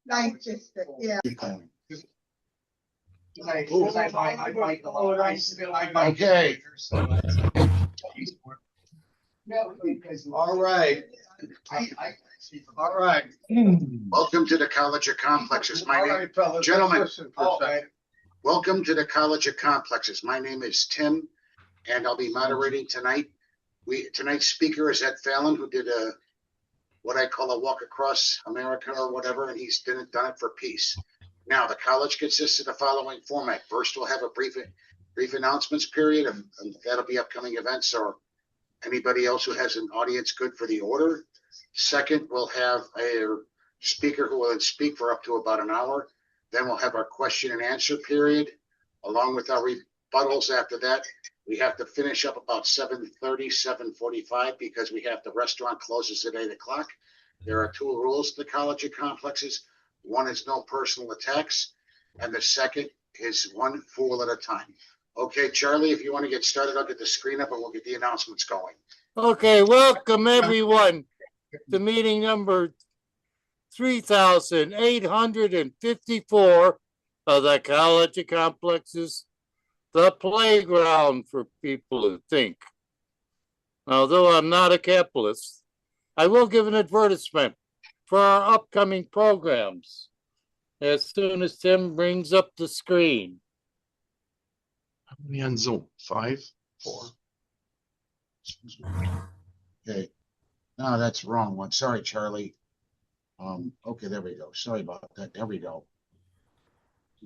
Yeah. Okay. All right. All right. Welcome to the College of Complexes. Gentlemen, welcome to the College of Complexes. My name is Tim, and I'll be moderating tonight. Tonight's speaker is Ed Fallon, who did what I call a walk across America or whatever, and he's done it for peace. Now, the college consists of the following format. First, we'll have a brief announcements period, and that'll be upcoming events or anybody else who has an audience good for the order. Second, we'll have a speaker who will speak for up to about an hour. Then we'll have our question and answer period, along with our rebuttals after that. We have to finish up about 7:30, 7:45 because the restaurant closes at 8 o'clock. There are two rules to the College of Complexes. One is no personal attacks, and the second is one fool at a time. Okay, Charlie, if you want to get started, I'll get the screen up and we'll get the announcements going. Okay, welcome everyone to meeting number 3,854 of the College of Complexes, the playground for people who think. Although I'm not a capitalist, I will give an advertisement for our upcoming programs as soon as Tim brings up the screen. How many on Zoom? 5, 4. Okay. No, that's wrong one. Sorry, Charlie. Okay, there we go. Sorry about that. There we go.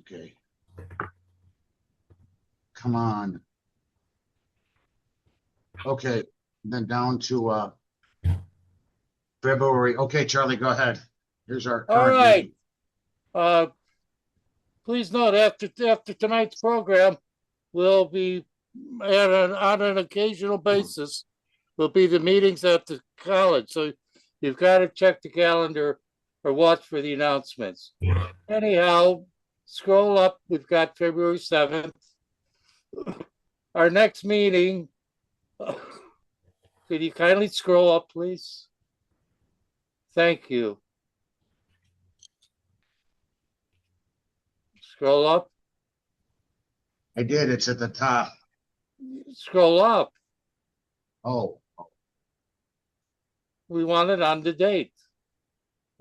Okay. Come on. Okay. Then down to February. Okay, Charlie, go ahead. Here's our All right. Please note after tonight's program, we'll be on an occasional basis. Will be the meetings at the college. So you've got to check the calendar or watch for the announcements. Anyhow, scroll up. We've got February 7th. Our next meeting. Could you kindly scroll up, please? Thank you. Scroll up. I did. It's at the top. Scroll up. Oh. We want it on the date.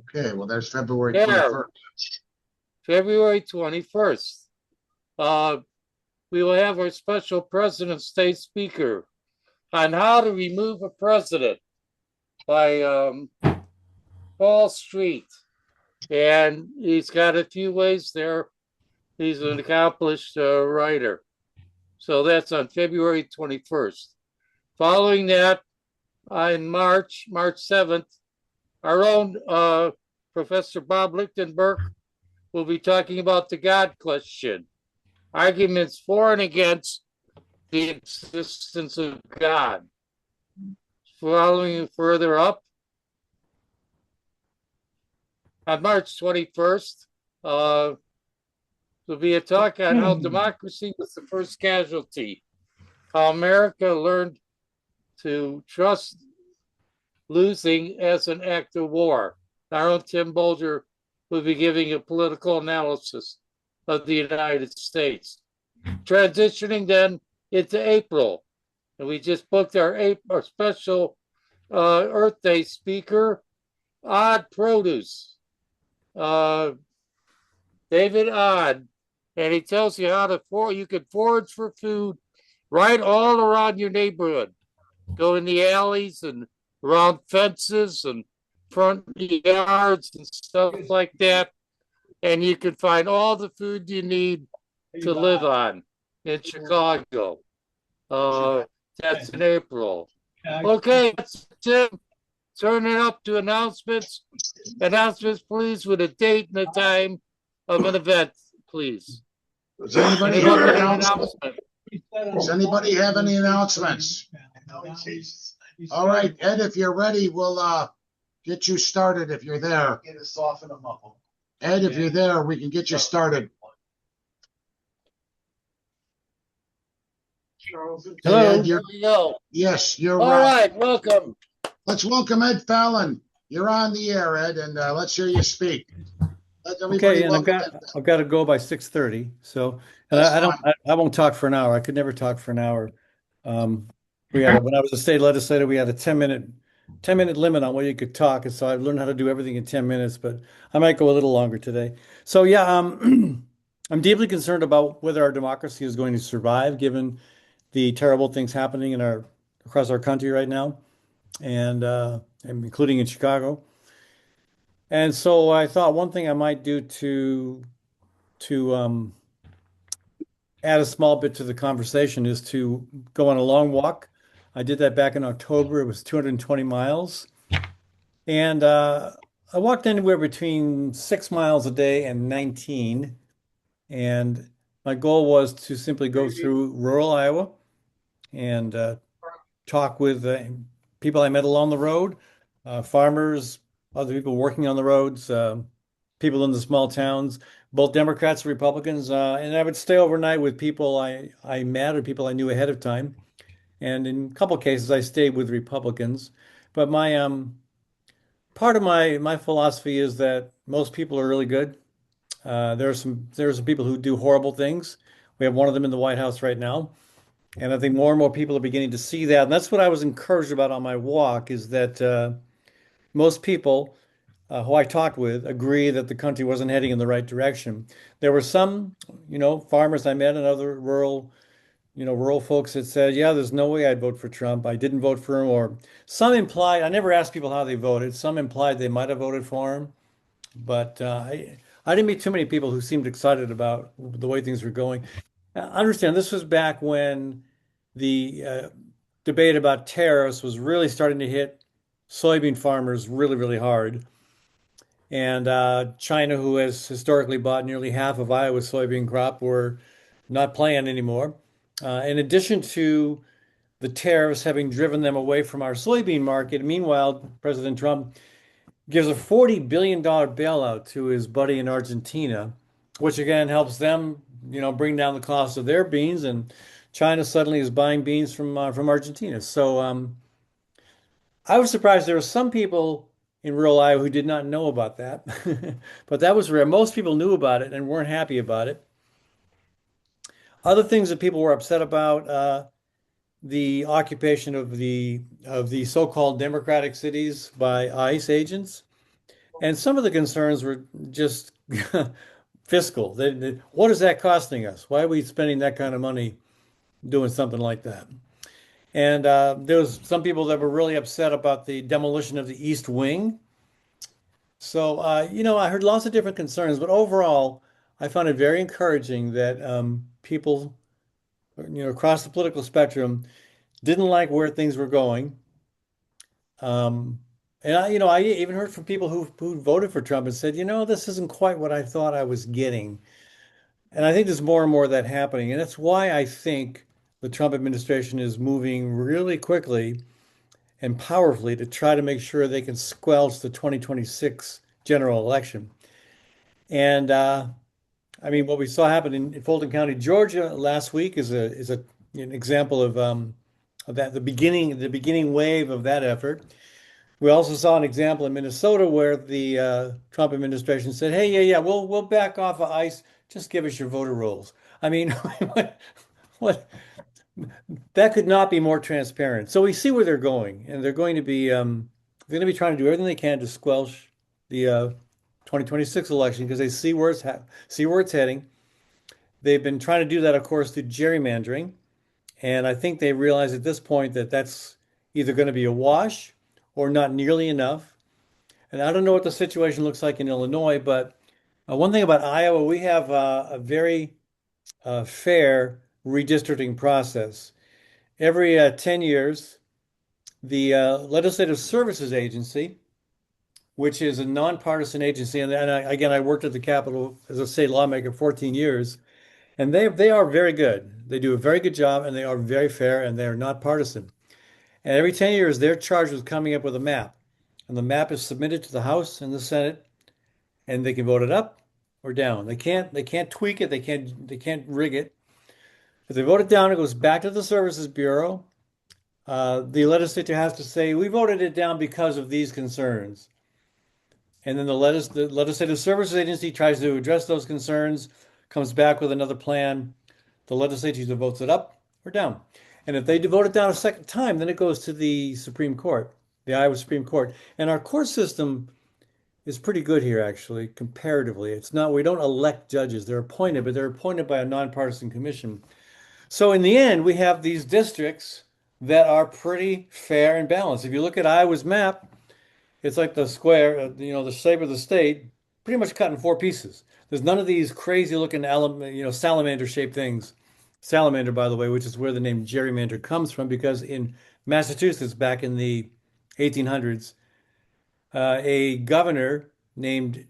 Okay. Well, there's February 21st. February 21st. We will have our special President's Day speaker on how to remove a president by Paul Street. And he's got a few ways there. He's an accomplished writer. So that's on February 21st. Following that, on March 7th, our own Professor Bob Lichtenberg will be talking about the God question, arguments for and against the existence of God. Following further up, on March 21st, there'll be a talk on how democracy was the first casualty, how America learned to trust losing as an act of war. Our own Tim Bolger will be giving a political analysis of the United States. Transitioning then into April, and we just booked our special Earth Day speaker, Odd Produce, David Odd, and he tells you how you can forage for food right all around your neighborhood. Go in the alleys and around fences and front yards and stuff like that, and you can find all the food you need to live on in Chicago. That's in April. Okay, that's Tim. Turn it up to announcements. Announcements, please, with a date and a time of an event, please. Does anybody have an announcement? Does anybody have any announcements? All right, Ed, if you're ready, we'll get you started if you're there. Ed, if you're there, we can get you started. Hello, Ed, here we go. Yes, you're all right. Welcome. Let's welcome Ed Fallon. You're on the air, Ed, and let's hear you speak. Let everybody Okay, and welcome them. I've got to go by 6:30. So, and That's I don't fine. I won't talk for an hour. I could never talk for an hour. We had when I was a state legislator, we had a 10-minute limit on where you could talk, and so I've learned how to do everything in 10 minutes, but I might go a little longer today. So yeah, I'm deeply concerned about whether our democracy is going to survive given the terrible things happening in our across our country right now, and including in Chicago. And so I thought one thing I might do to add a small bit to the conversation is to go on a long walk. I did that back in October. It was 220 miles. And I walked anywhere between 6 miles a day and 19. And my goal was to simply go through rural Iowa and talk with people I met along the road, farmers, other people working on the roads, people in the small towns, both Democrats and Republicans. And I would stay overnight with people I met or people I knew ahead of time. And in a couple of cases, I stayed with Republicans. But my part of my philosophy is that most people are really good. There are some people who do horrible things. We have one of them in the White House right now. And I think more and more people are beginning to see that. And that's what I was encouraged about on my walk is that most people who I talked with agree that the country wasn't heading in the right direction. There were some, farmers I met and other rural folks that said, yeah, there's no way I'd vote for Trump. I didn't vote for him. Or some implied, I never asked people how they voted. Some implied they might have voted for him. But I didn't meet too many people who seemed excited about the way things were going. Understand, this was back when the debate about tariffs was really starting to hit soybean farmers really, really hard. And China, who has historically bought nearly half of Iowa's soybean crop, were not playing anymore. In addition to the tariffs having driven them away from our soybean market, meanwhile, President Trump gives a $40 billion bailout to his buddy in Argentina, which again helps them, bring down the cost of their beans. And China suddenly is buying beans from Argentina. So I was surprised there were some people in rural Iowa who did not know about that, but that was rare. Most people knew about it and weren't happy about it. Other things that people were upset about, the occupation of the so-called democratic cities by ICE agents. And some of the concerns were just fiscal. What is that costing us? Why are we spending that kind of money doing something like that? And there was some people that were really upset about the demolition of the East Wing. So, I heard lots of different concerns, but overall, I found it very encouraging that people, across the political spectrum didn't like where things were going. Um, and I even heard from people who voted for Trump and said, this isn't quite what I thought I was getting. And I think there's more and more of that happening. And that's why I think the Trump administration is moving really quickly and powerfully to try to make sure they can squelch the 2026 general election. And I mean, what we saw happen in Fulton County, Georgia last week is an example of that the beginning wave of that effort. We also saw an example in Minnesota where the Trump administration said, "Hey, yeah, we'll back off of ICE. Just give us your voter rolls." I mean, what that could not be more transparent. So we see where they're going, and they're going to be trying to do everything they can to squelch the 2026 election because they see where it's heading. They've been trying to do that, of course, through gerrymandering, and I think they realize at this point that that's either going to be a wash or not nearly enough. And I don't know what the situation looks like in Illinois, but one thing about Iowa, we have a very fair redistricting process. Every 10 years, the Legislative Services Agency, which is a nonpartisan agency, again, I worked at the Capitol as a state lawmaker 14 years, and they are very good. They do a very good job, and they are very fair, and they are not partisan. And every 10 years, they're charged with coming up with a map. And the map is submitted to the House and the Senate, and they can vote it up or down. They can't tweak it, they can't rig it. If they vote it down, it goes back to the Services Bureau. The legislature has to say, we voted it down because of these concerns. And then the Legislative Services Agency tries to address those concerns, comes back with another plan. The legislature either votes it up or down. And if they vote it down a second time, then it goes to the Supreme Court, the Iowa Supreme Court. And our court system is pretty good here, actually, comparatively. It's not, we don't elect judges. They're appointed, but they're appointed by a nonpartisan commission. So in the end, we have these districts that are pretty fair and balanced. If you look at Iowa's map, it's like the square, the shape of the state, pretty much cut in four pieces. There's none of these crazy looking, salamander shaped things. Salamander, by the way, which is where the name gerrymander comes from, because in Massachusetts back in the 1800s, a governor named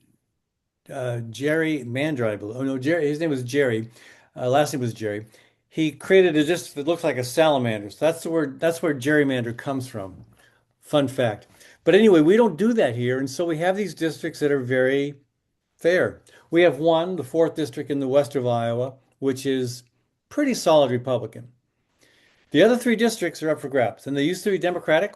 Jerry Mander, I believe. Oh no, Jerry. His name was Jerry. Last name was Jerry. He created a district that looks like a salamander. So that's the word. That's where gerrymander comes from. Fun fact. But anyway, we don't do that here, and so we have these districts that are very fair. We have one, the fourth district in the west of Iowa, which is pretty solid Republican. The other three districts are up for grabs, and they used to be Democratic.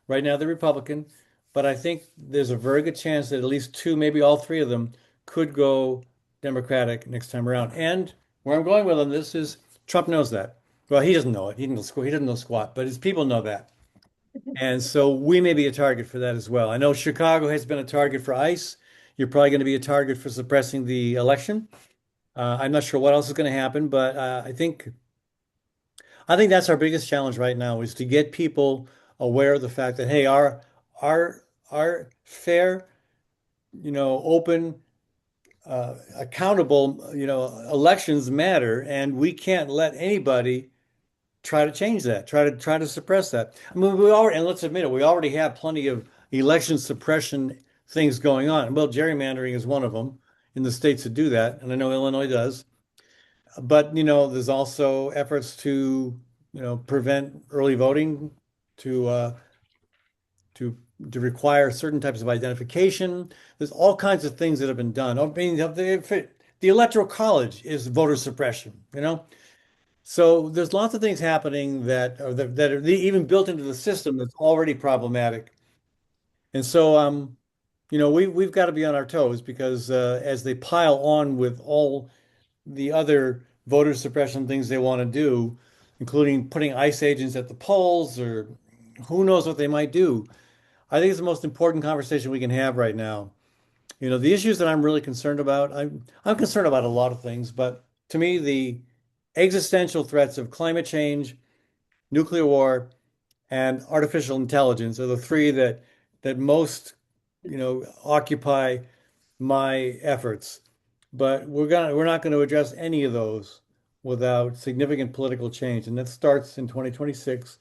Right now, they're Republican, but I think there's a very good chance that at least two, maybe all three of them, could go Democratic next time around. And where I'm going with on this is Trump knows that. Well, he doesn't know it. He doesn't know squat, but his people know that. And so we may be a target for that as well. I know Chicago has been a target for ICE. You're probably going to be a target for suppressing the election. I'm not sure what else is going to happen, but I think that's our biggest challenge right now is to get people aware of the fact that hey, our our fair, open, accountable, elections matter, and we can't let anybody try to change that, try to suppress that. I mean, we already, and let's admit it, we already have plenty of election suppression things going on. Well, gerrymandering is one of them in the states that do that, and I know Illinois does. But there's also efforts to prevent early voting, to to to require certain types of identification. There's all kinds of things that have been done. I mean, the Electoral College is voter suppression. So there's lots of things happening that are even built into the system that's already problematic. And so we've got to be on our toes because as they pile on with all the other voter suppression things they want to do, including putting ICE agents at the polls or who knows what they might do. I think it's the most important conversation we can have right now. The issues that I'm really concerned about, I'm concerned about a lot of things, but to me, the existential threats of climate change, nuclear war, and artificial intelligence are the three that most, occupy my efforts. But we're not going to address any of those without significant political change, and that starts in 2026.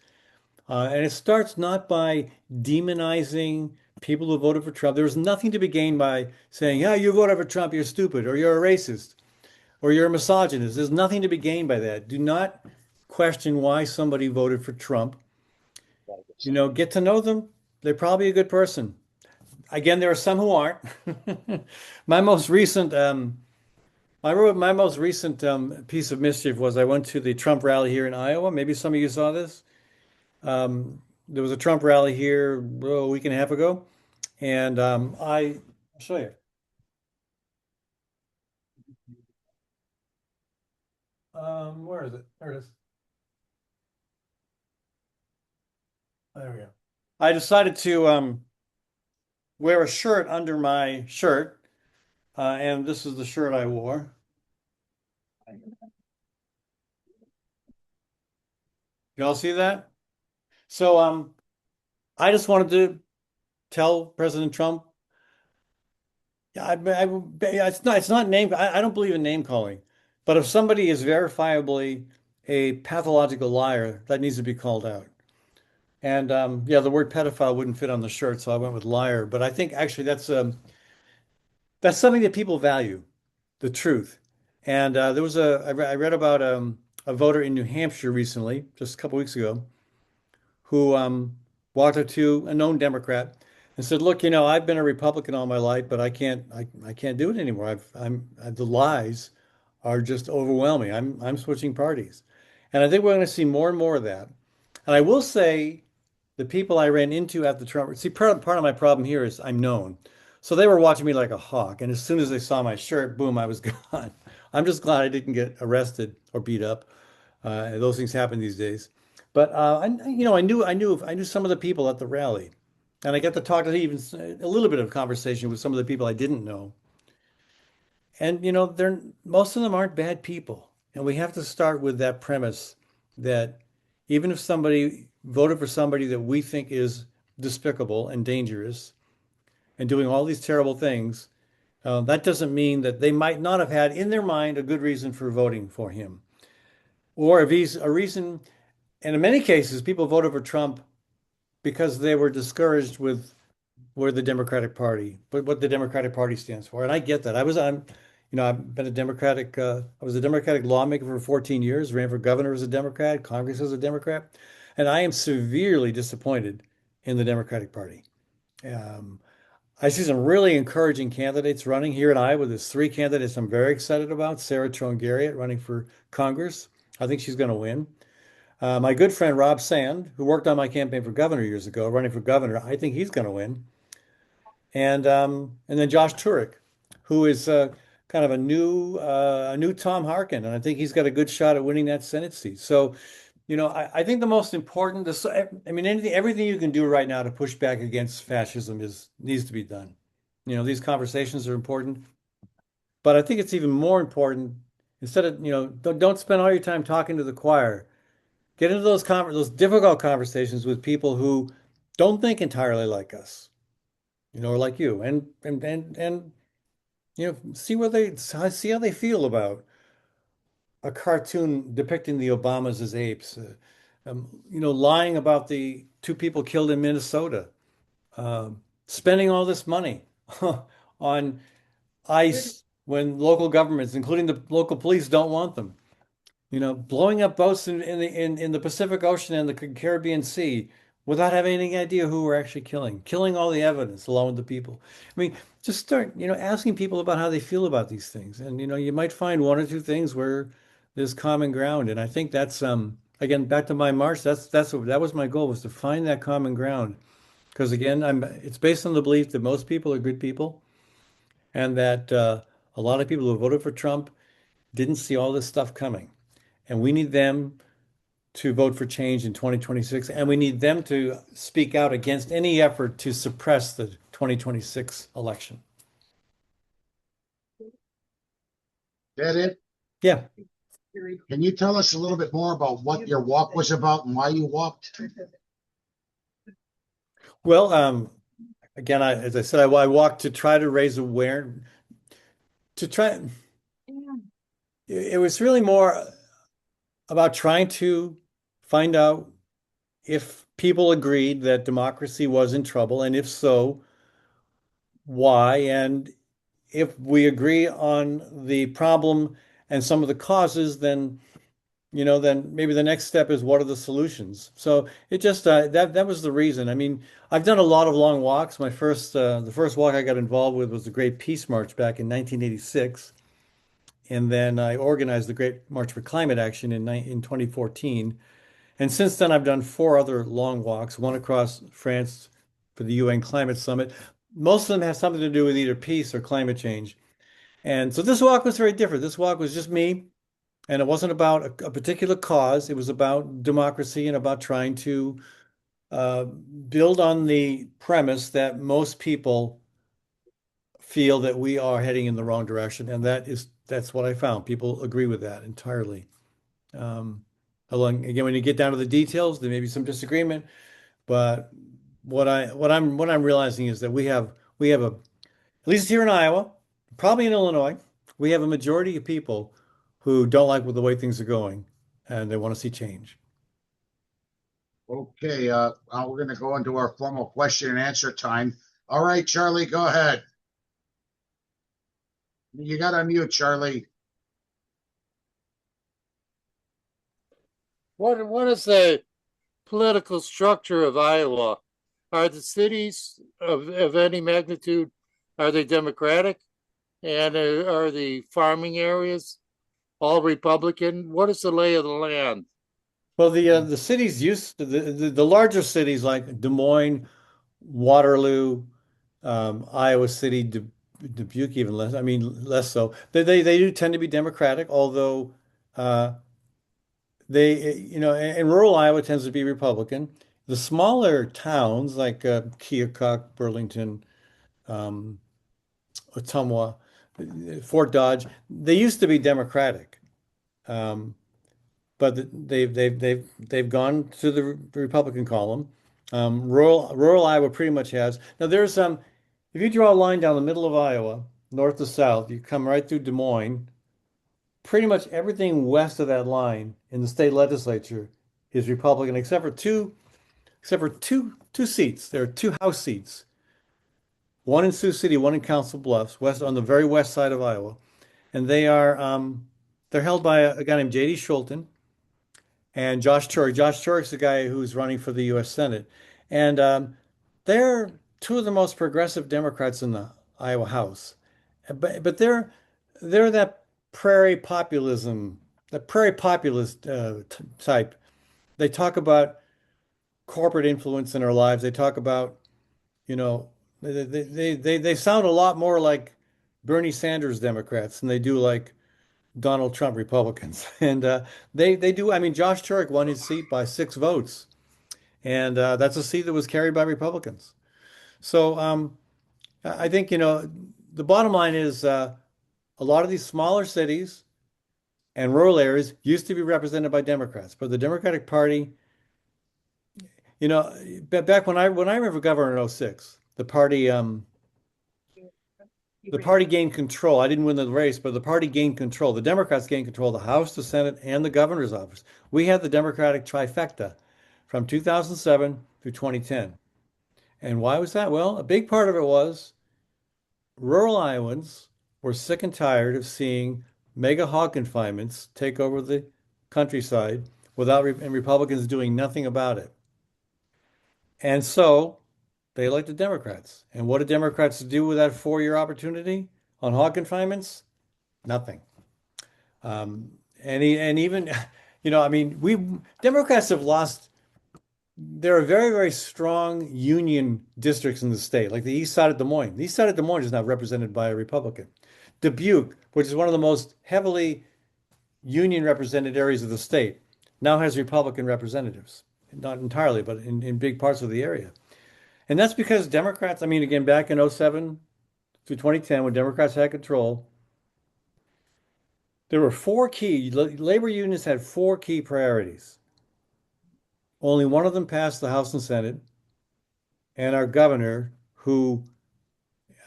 And it starts not by demonizing people who voted for Trump. There's nothing to be gained by saying, "Yeah, you voted for Trump, you're stupid, or you're a racist, or you're a misogynist." There's nothing to be gained by that. Do not question why somebody voted for Trump. Get to know them. They're probably a good person. Again, there are some who aren't. My most recent my most recent piece of mischief was I went to the Trump rally here in Iowa. Maybe some of you saw this. There was a Trump rally here a week and a half ago, and I'll show you. Where is it? There it is. There we go. I decided to wear a shirt under my shirt, and this is the shirt I wore. Y'all see that? So I just wanted to tell President Trump, yeah, yeah, it's not name. I don't believe in name calling, but if somebody is verifiably a pathological liar, that needs to be called out. And yeah, the word pedophile wouldn't fit on the shirt, so I went with liar. But I think actually that's something that people value, the truth. And I read about a voter in New Hampshire recently, just a couple weeks ago, who walked up to a known Democrat and said, "Look, I've been a Republican all my life, but I can't do it anymore. The lies are just overwhelming. I'm switching parties." And I think we're going to see more and more of that. And I will say the people I ran into at the Trump, see, part of my problem here is I'm known. So they were watching me like a hawk. And as soon as they saw my shirt, boom, I was gone. I'm just glad I didn't get arrested or beat up. Those things happen these days. But I knew some of the people at the rally, and I got to talk to even a little bit of conversation with some of the people I didn't know. And they're most of them aren't bad people. And we have to start with that premise that even if somebody voted for somebody that we think is despicable and dangerous and doing all these terrible things, that doesn't mean that they might not have had in their mind a good reason for voting for him. Or if he's a reason, and in many cases, people voted for Trump because they were discouraged with where the Democratic Party, but what the Democratic Party stands for. And I get that. I've been I was a Democratic lawmaker for 14 years, ran for governor as a Democrat, Congress as a Democrat, and I am severely disappointed in the Democratic Party. Um, I see some really encouraging candidates running here in Iowa. There's three candidates I'm very excited about. Sarah Trone Garrett running for Congress. I think she's going to win. My good friend Rob Sand, who worked on my campaign for governor years ago, running for governor, I think he's going to win. And then Josh Turek, who is kind of a new Tom Harkin, and I think he's got a good shot at winning that Senate seat. So, I think the most important, I mean, everything you can do right now to push back against fascism needs to be done. These conversations are important, but I think it's even more important instead of, don't spend all your time talking to the choir. Get into those difficult conversations with people who don't think entirely like us, or like you, and see how they feel about a cartoon depicting the Obamas as apes, lying about the two people killed in Minnesota, spending all this money on ICE when local governments, including the local police, don't want them. Blowing up boats in the Pacific Ocean and the Caribbean Sea without having any idea who we're actually killing all the evidence along with the people. I mean, just start, asking people about how they feel about these things. And, you might find one or two things where there's common ground. And I think that's, again, back to my march, that was my goal, was to find that common ground. Because again, it's based on the belief that most people are good people and that a lot of people who voted for Trump didn't see all this stuff coming. And we need them to vote for change in 2026, and we need them to speak out against any effort to suppress the 2026 election. That it? Yeah. Can you tell us a little bit more about what your walk was about and why you walked? Well, again, as I said, I walked to try to raise awareness, to try. It was really more about trying to find out if people agreed that democracy was in trouble, and if so, why, and if we agree on the problem and some of the causes, then maybe the next step is what are the solutions? So it just that was the reason. I mean, I've done a lot of long walks. The first walk I got involved with was the Great Peace March back in 1986, and then I organized the Great March for Climate Action in 2014. And since then, I've done four other long walks, one across France for the UN Climate Summit. Most of them have something to do with either peace or climate change. And so this walk was very different. This walk was just me, and it wasn't about a particular cause. It was about democracy and about trying to build on the premise that most people feel that we are heading in the wrong direction. And that's what I found. People agree with that entirely. Um, again, when you get down to the details, there may be some disagreement, but what I'm realizing is that we have at least here in Iowa, probably in Illinois, we have a majority of people who don't like the way things are going and they want to see change. Okay, now we're going to go into our formal question and answer time. All right, Charlie, go ahead. You got to unmute, Charlie. What is the political structure of Iowa? Are the cities of any magnitude, are they Democratic? And are the farming areas all Republican? What is the lay of the land? Well, the cities the larger cities like Des Moines, Waterloo, Iowa City, Dubuque, even less. I mean, less so. They do tend to be Democratic, although uh, and rural Iowa tends to be Republican. The smaller towns like Keokuk, Burlington, um, Ottumwa, Fort Dodge, they used to be Democratic. Um, but they've gone to the Republican column. Rural Iowa pretty much has. Now there's if you draw a line down the middle of Iowa, north to south, you come right through Des Moines. Pretty much everything west of that line in the state legislature is Republican, except for two seats. There are two House seats, one in Sioux City, one in Council Bluffs, west on the very west side of Iowa, and they're held by a guy named J.D. Schulten and Josh Turek. Josh Turek's the guy who's running for the U.S. Senate, and they're two of the most progressive Democrats in the Iowa House. But they're that prairie populist type. They talk about corporate influence in our lives. They talk about, you know, they sound a lot more like Bernie Sanders Democrats than they do like Donald Trump Republicans. And they do. I mean, Josh Turek won his seat by 6 votes, and that's a seat that was carried by Republicans. So I think, the bottom line is a lot of these smaller cities and rural areas used to be represented by Democrats, but the Democratic Party, back when I ran for governor in '06, the party gained control. I didn't win the race, but the party gained control. The Democrats gained control of the House, the Senate, and the governor's office. We had the Democratic trifecta from 2007 through 2010. And why was that? Well, a big part of it was rural Iowans were sick and tired of seeing mega hog confinements take over the countryside and Republicans doing nothing about it. And so they elected Democrats. And what did Democrats do with that 4-year opportunity on hog confinements? Nothing. And even, I mean, we Democrats have lost. There are very, very strong union districts in the state, like the east side of Des Moines. The east side of Des Moines is now represented by a Republican. Dubuque, which is one of the most heavily union represented areas of the state, now has Republican representatives. Not entirely, but in big parts of the area. And that's because Democrats, I mean, again, back in '07 through 2010, when Democrats had control, there were labor unions had 4 key priorities. Only one of them passed the House and Senate, and our governor, who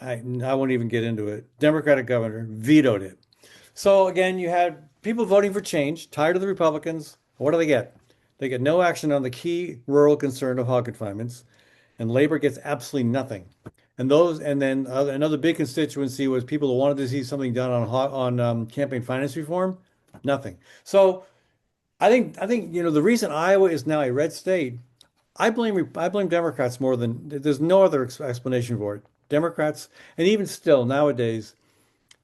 I won't even get into it, Democratic governor, vetoed it. So again, you had people voting for change, tired of the Republicans. What do they get? They get no action on the key rural concern of hog confinements, and labor gets absolutely nothing. And then another big constituency was people who wanted to see something done on campaign finance reform, nothing. So I think the reason Iowa is now a red state, I blame Democrats more than there's no other explanation for it. Democrats, and even still nowadays,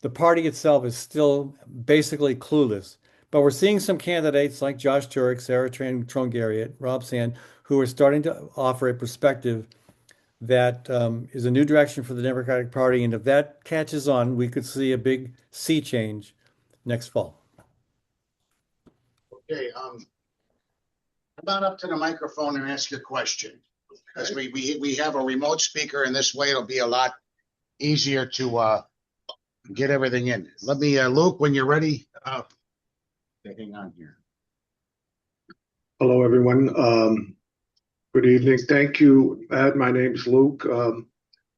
the party itself is still basically clueless. But we're seeing some candidates like Josh Turek, Sarah Trongariat, Rob Sand, who are starting to offer a perspective that is a new direction for the Democratic Party. And if that catches on, we could see a big sea change next fall. Okay, come on up to the microphone and ask your question. Because we have a remote speaker, and this way it'll be a lot easier to get everything in. Let me, Luke, when you're ready, hang on here. Hello, everyone. Good evening. Thank you, Ed. My name's Luke,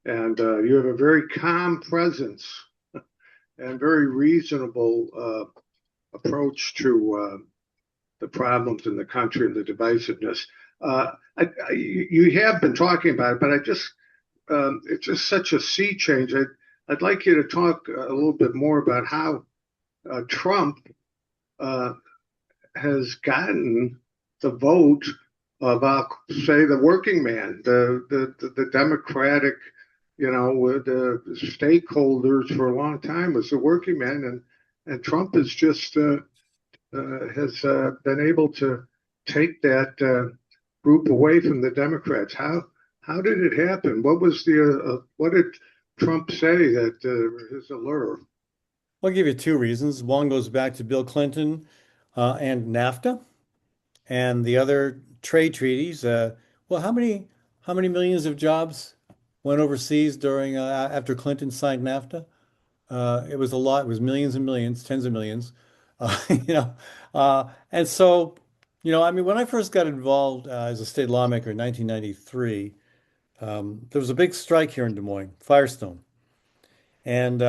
and you have a very calm presence and very reasonable approach to the problems in the country and the divisiveness. You have been talking about it, but it's just such a sea change. I'd like you to talk a little bit more about how Trump has gotten the vote of, say, the working man, the Democratic, with the stakeholders for a long time was the working man, and Trump has just has been able to take that group away from the Democrats. How did it happen? What was what did Trump say that his allure? I'll give you two reasons. One goes back to Bill Clinton and NAFTA, and the other trade treaties. Well, how many millions of jobs went overseas during after Clinton signed NAFTA? It was a lot. It was millions and millions, tens of millions. You know, and so, I mean, when I first got involved as a state lawmaker in 1993, there was a big strike here in Des Moines, Firestone, and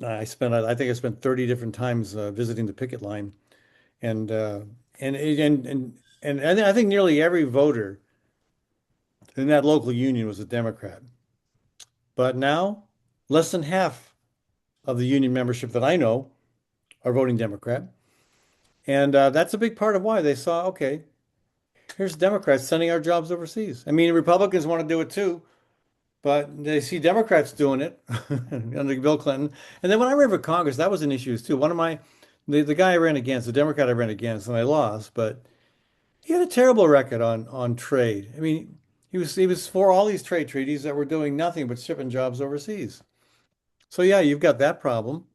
I think I spent 30 different times visiting the picket line, and I think nearly every voter in that local union was a Democrat. But now, less than half of the union membership that I know are voting Democrat. And that's a big part of why they saw, okay, here's Democrats sending our jobs overseas. I mean, Republicans want to do it too, but they see Democrats doing it under Bill Clinton. And then when I ran for Congress, that was an issue too. The guy I ran against, the Democrat I ran against, and I lost, but he had a terrible record on trade. I mean, he was for all these trade treaties that were doing nothing but shipping jobs overseas. So yeah, you've got that problem.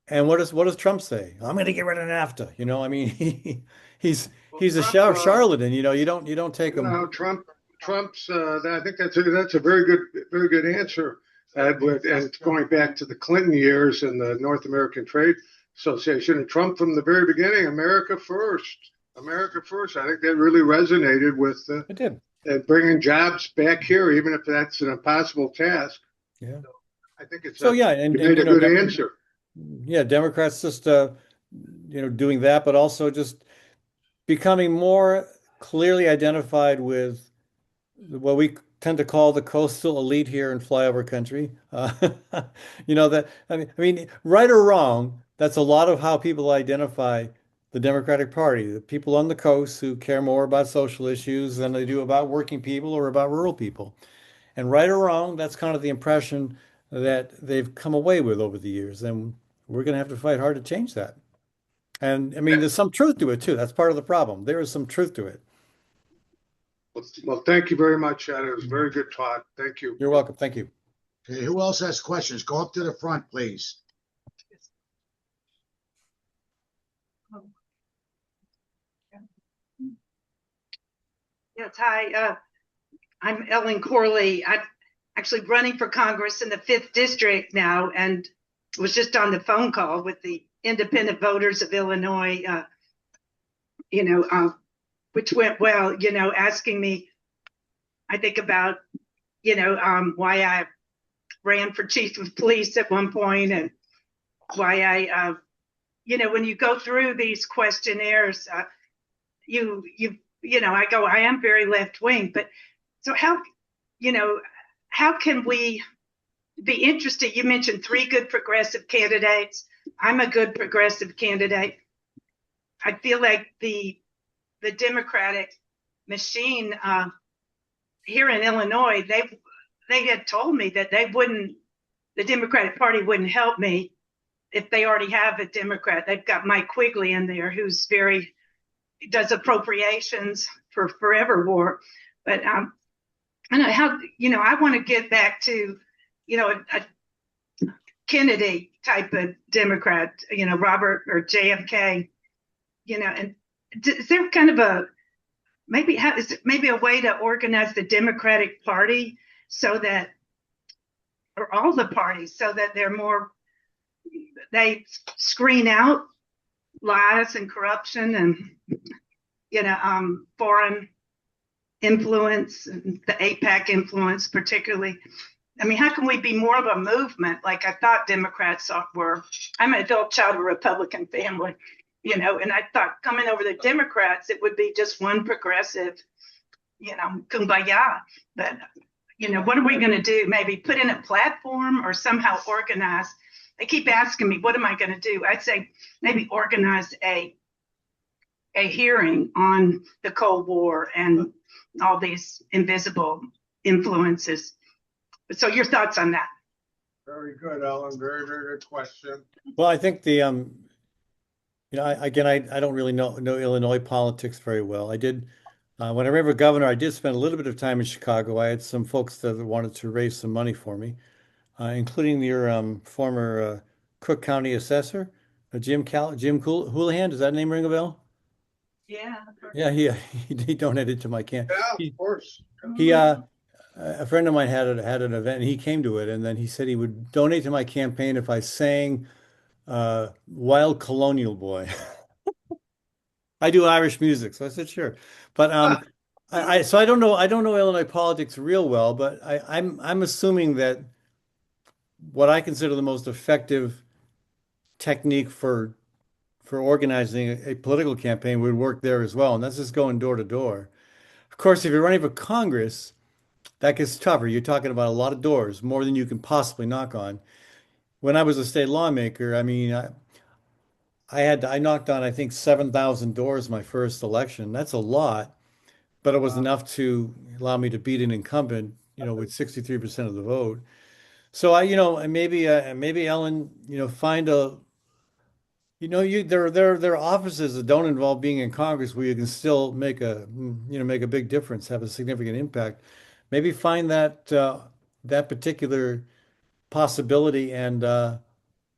And what does Trump say? I'm going to get rid of NAFTA. I mean, he's Well, he's a Trump, charlatan. You don't take him. Trump's. I think that's a very good answer. And going back to the Clinton years and the North American Trade Association, and Trump from the very beginning, America first, America first. I think that really resonated with It did. and bringing jobs back here, even if that's an impossible task. Yeah. I think So yeah, you made a good answer. Yeah, Democrats just doing that, but also just becoming more clearly identified with what we tend to call the coastal elite here in flyover country. That I mean, right or wrong, that's a lot of how people identify the Democratic Party. The people on the coast who care more about social issues than they do about working people or about rural people. And right or wrong, that's kind of the impression that they've come away with over the years. And we're going to have to fight hard to change that. And I mean, there's some truth to it too. That's part of the problem. There is some truth to it. Well, thank you very much, Ed. It was a very good talk. Thank you. You're welcome. Thank you. Okay, who else has questions? Go up to the front, please. Yes, hi. I'm Ellen Corley. I'm actually running for Congress in the 5th district now, and was just on the phone call with the independent voters of Illinois, which went well, asking me, I think about, why I ran for chief of police at one point, and why I, when you go through these questionnaires, I go, I am very left wing, but so how can we be interested? You mentioned 3 good progressive candidates. I'm a good progressive candidate. I feel like the Democratic machine here in Illinois, they had told me that the Democratic Party wouldn't help me if they already have a Democrat. They've got Mike Quigley in there, who's does appropriations for forever war. But I don't know how, I want to get back to, a Kennedy type of Democrat, Robert or JFK, and is there kind of is it maybe a way to organize the Democratic Party so that, or all the parties, so that they screen out lies and corruption and, foreign influence, and the APAC influence particularly. I mean, how can we be more of a movement like I thought Democrats were? I'm an adult child of a Republican family, and I thought coming over the Democrats, it would be just one progressive, kumbaya. But, what are we going to do? Maybe put in a platform or somehow organize. They keep asking me, what am I going to do? I'd say maybe organize a hearing on the Cold War and all these invisible influences. So your thoughts on that? Very good, Ellen. Very, very good question. Well, I think I don't really know Illinois politics very well. I did When I ran for governor, I did spend a little bit of time in Chicago. I had some folks that wanted to raise some money for me, including your former Cook County assessor, Jim Houlihan. Does that name ring a bell? Yeah. Yeah, he donated to my camp. Yeah, of He course. he a friend of mine had an event and he came to it and then he said he would donate to my campaign if I sang Wild Colonial Boy. I do Irish music, so I said sure. But so I don't know Illinois politics real well, but I'm assuming that what I consider the most effective technique for organizing a political campaign would work there as well, and that's just going door to door. Of course, if you're running for Congress, that gets tougher. You're talking about a lot of doors, more than you can possibly knock on. When I was a state lawmaker, I mean, I knocked on I think 7,000 doors my first election. That's a lot, but it was enough to allow me to beat an incumbent, with 63% of the vote. So and maybe Ellen, find a, there are offices that don't involve being in Congress where you can still make a big difference, have a significant impact. Maybe find that particular possibility and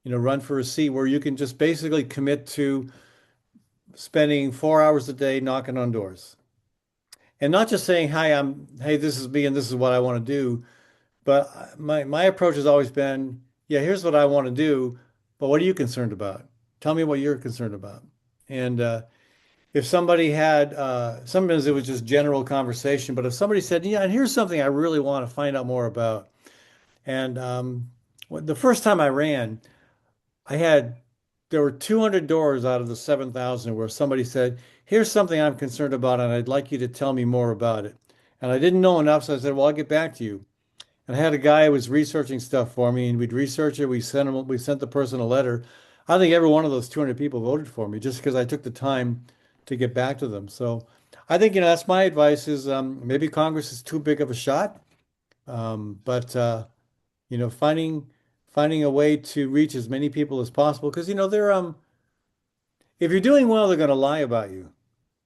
run for a seat where you can just basically commit to spending 4 hours a day knocking on doors. And not just saying, hey, this is me and this is what I want to do. But my approach has always been, yeah, here's what I want to do, but what are you concerned about? Tell me what you're concerned about. And if somebody had, sometimes it was just general conversation, but if somebody said, yeah, and here's something I really want to find out more about. And the first time I ran, I had, there were 200 doors out of the 7,000 where somebody said, here's something I'm concerned about, and I'd like you to tell me more about it. And I didn't know enough, so I said, well, I'll get back to you. And I had a guy who was researching stuff for me, and we'd research it. We sent the person a letter. I think every one of those 200 people voted for me just because I took the time to get back to them. So I think, that's my advice is maybe Congress is too big of a shot, but finding a way to reach as many people as possible because they're if you're doing well, they're going to lie about you.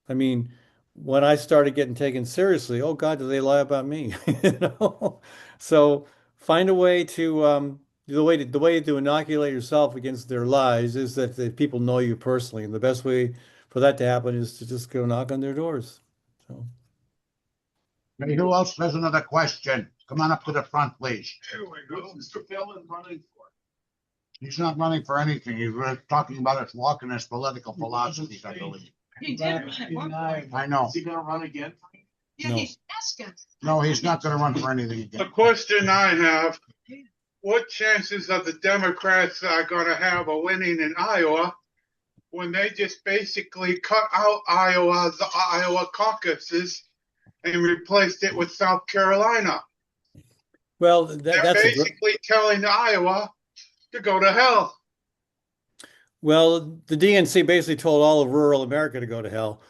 I mean, when I started getting taken seriously, oh God, do they lie about me? You know? So find a way to the way to inoculate yourself against their lies is that the people know you personally, and the best way for that to happen is to just go knock on their doors. So Okay, who else has another question? Come on up to the front, please. Here we go. Mr. Fallon running for. He's not running for anything. He's talking about his walk and his political philosophies, I believe. He did run at one point. I know. Is he gonna run again? Yeah, No. he's asking. No, he's not going to run for anything The again. question I have, what chances of the Democrats are going to have a winning in Iowa when they just basically cut out the Iowa caucuses and replaced it with South Carolina? well, They're that's basically telling Iowa to go to hell. well, the DNC basically told all of rural America to go to hell.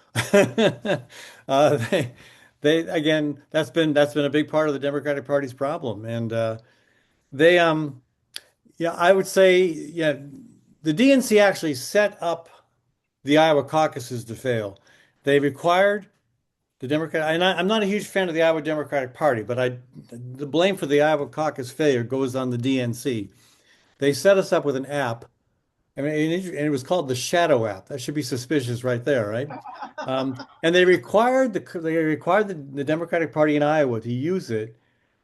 They again, that's been a big part of the Democratic Party's problem, and they yeah, I would say yeah, the DNC actually set up the Iowa caucuses to fail. They required the Democrat, and I'm not a huge fan of the Iowa Democratic Party, but the blame for the Iowa caucus failure goes on the DNC. They set us up with an app. I mean, and it was called the Shadow app. That should be suspicious right there, right? And they required the Democratic Party in Iowa to use it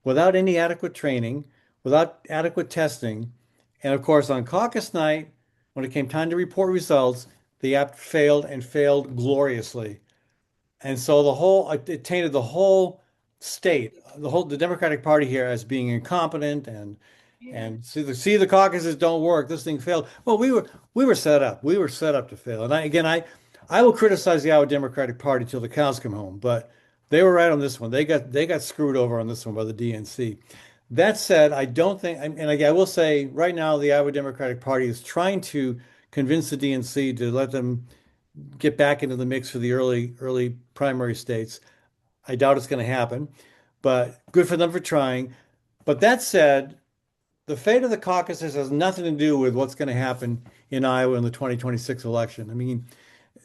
without any adequate training, without adequate testing. And of course, on caucus night, when it came time to report results, the app failed and failed gloriously. And so it tainted the whole state, the Democratic Party here as being incompetent and see the caucuses don't work. This thing failed. Well, we were set up. We were set up to fail. And I will criticize the Iowa Democratic Party till the cows come home, but they were right on this one. They got screwed over on this one by the DNC. That said, I don't think, and again, I will say right now the Iowa Democratic Party is trying to convince the DNC to let them get back into the mix for the early primary states. I doubt it's going to happen, but good for them for trying. But that said, the fate of the caucuses has nothing to do with what's going to happen in Iowa in the 2026 election. I mean,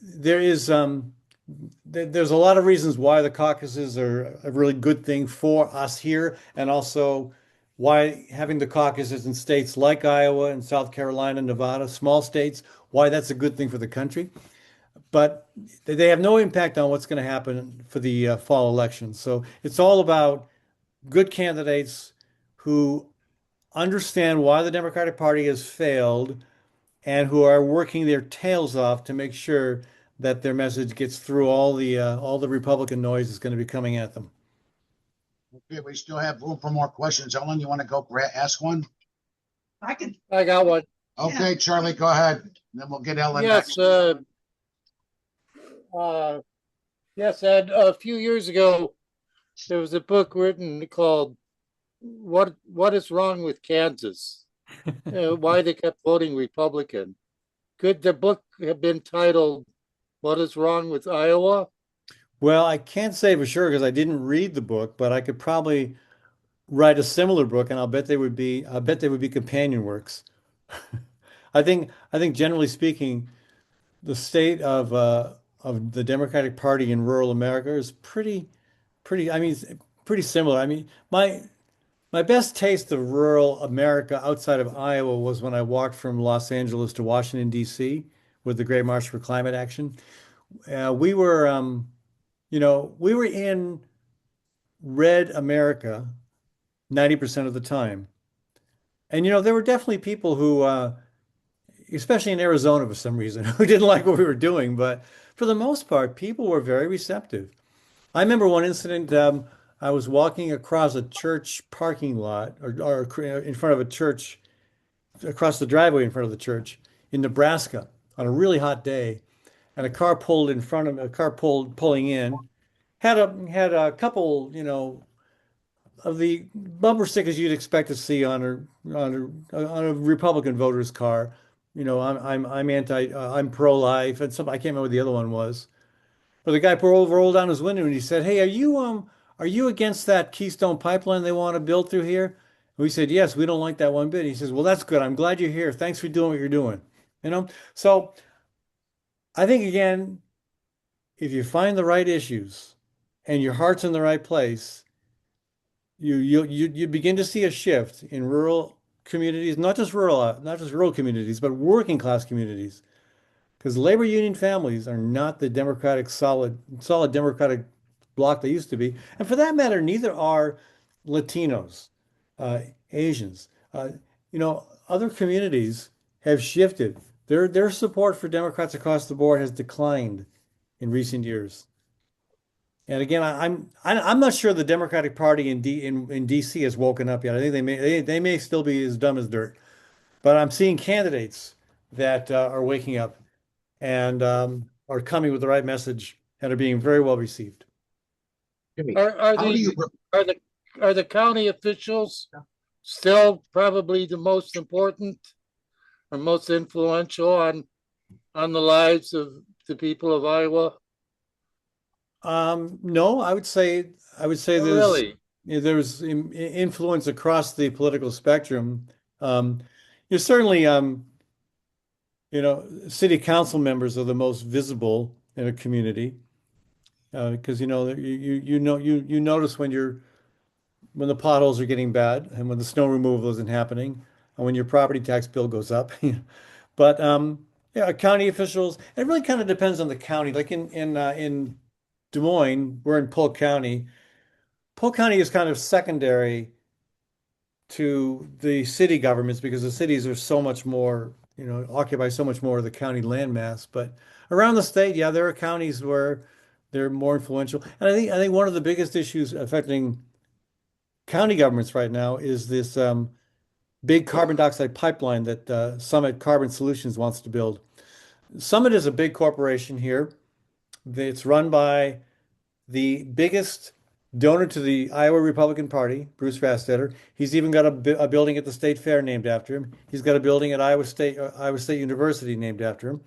there is there's a lot of reasons why the caucuses are a really good thing for us here, and also why having the caucuses in states like Iowa and South Carolina, Nevada, small states, why that's a good thing for the country. But they have no impact on what's going to happen for the fall election. So it's all about good candidates who understand why the Democratic Party has failed and who are working their tails off to make sure that their message gets through all the Republican noise that's going to be coming at them. Okay, we still have room for more questions. Ellen, you want to go ask one? I could, I got one. Okay, Charlie, go ahead. Then we'll get Ellen back. Yes, uh, yes, Ed, a few years ago, there was a book written called What is Wrong with Kansas? Why they kept voting Republican. Could the book have been titled What is Wrong with Iowa? Well, I can't say for sure because I didn't read the book, but I could probably write a similar book, and I bet they would be companion works. I think generally speaking, the state of the Democratic Party in rural America is pretty, I mean, it's pretty similar. I mean, my best taste of rural America outside of Iowa was when I walked from Los Angeles to Washington, D.C. with the Great March for Climate Action. We were, we were in red America 90% of the time. And, there were definitely people who, especially in Arizona for some reason, who didn't like what we were doing. But for the most part, people were very receptive. I remember one incident. I was walking across a church parking lot or in front of a church, across the driveway in front of the church in Nebraska on a really hot day, and a car pulled in front of me, a car pulling in, had a couple, of the bumper stickers you'd expect to see on a Republican voter's car. I'm pro-life, and some I can't remember what the other one was. But the guy rolled down his window and he said, "Hey, are you against that Keystone pipeline they want to build through here?" And we said, "Yes, we don't like that one bit." He says, "Well, that's good. I'm glad you're here. Thanks for doing what you're doing." You know? So I think again, if you find the right issues and your heart's in the right place, you begin to see a shift in rural communities, not just rural communities, but working class communities. Because labor union families are not the solid Democratic bloc they used to be. And for that matter, neither are Latinos, uh, Asians. Other communities have shifted. Their support for Democrats across the board has declined in recent years. And again, I'm not sure the Democratic Party in DC has woken up yet. I think they may still be as dumb as dirt. But I'm seeing candidates that are waking up and are coming with the right message and are being very well received. Okay. Are How do you, are the are the county officials still probably the most important or most influential on the lives of the people of Iowa? No, I would say Oh, really? there's influence across the political spectrum. You're certainly city council members are the most visible in a community because you notice when the potholes are getting bad and when the snow removal isn't happening and when your property tax bill goes up. But yeah, county officials, it really kind of depends on the county. Like in Des Moines, we're in Polk County. Polk County is kind of secondary to the city governments because the cities are so much more, occupy so much more of the county landmass. But around the state, yeah, there are counties where they're more influential. And I think one of the biggest issues affecting county governments right now is this big carbon dioxide pipeline that Summit Carbon Solutions wants to build. Summit is a big corporation here. It's run by the biggest donor to the Iowa Republican Party, Bruce Rastetter. He's even got a building at the State Fair named after him. He's got a building at Iowa State University named after him.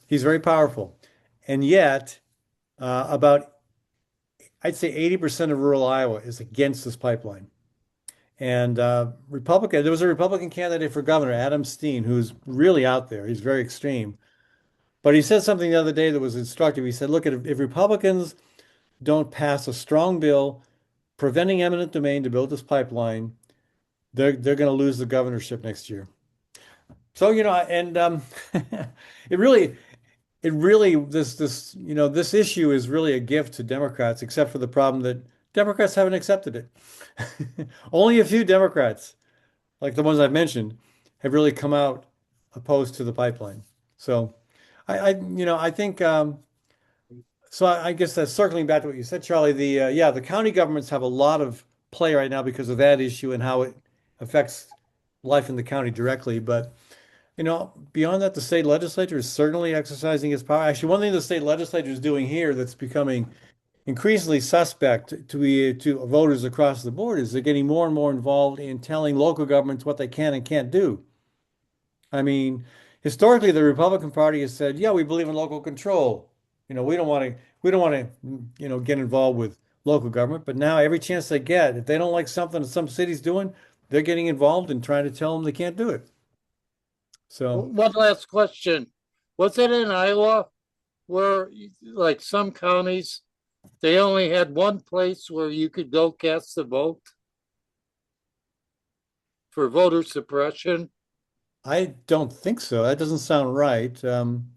He's very powerful. And yet, about, I'd say 80% of rural Iowa is against this pipeline. And there was a Republican candidate for governor, Adam Steen, who's really out there. He's very extreme. But he said something the other day that was instructive. He said, look, if Republicans don't pass a strong bill preventing eminent domain to build this pipeline, they're going to lose the governorship next year. So, and it really, this issue is really a gift to Democrats, except for the problem that Democrats haven't accepted it. Only a few Democrats, like the ones I've mentioned, have really come out opposed to the pipeline. So I think so. I guess that's circling back to what you said, Charlie. The county governments have a lot of play right now because of that issue and how it affects life in the county directly. But beyond that, the state legislature is certainly exercising its power. Actually, one thing the state legislature is doing here that's becoming increasingly suspect to voters across the board is they're getting more and more involved in telling local governments what they can and can't do. I mean, historically, the Republican Party has said, "Yeah, we believe in local control. We don't want to, get involved with local government." But now, every chance they get, if they don't like something that some city's doing, they're getting involved and trying to tell them they can't do it. So, One last question. Was it in Iowa where, like some counties, they only had one place where you could go cast the vote for voter suppression? I don't think so. That doesn't sound right. I'm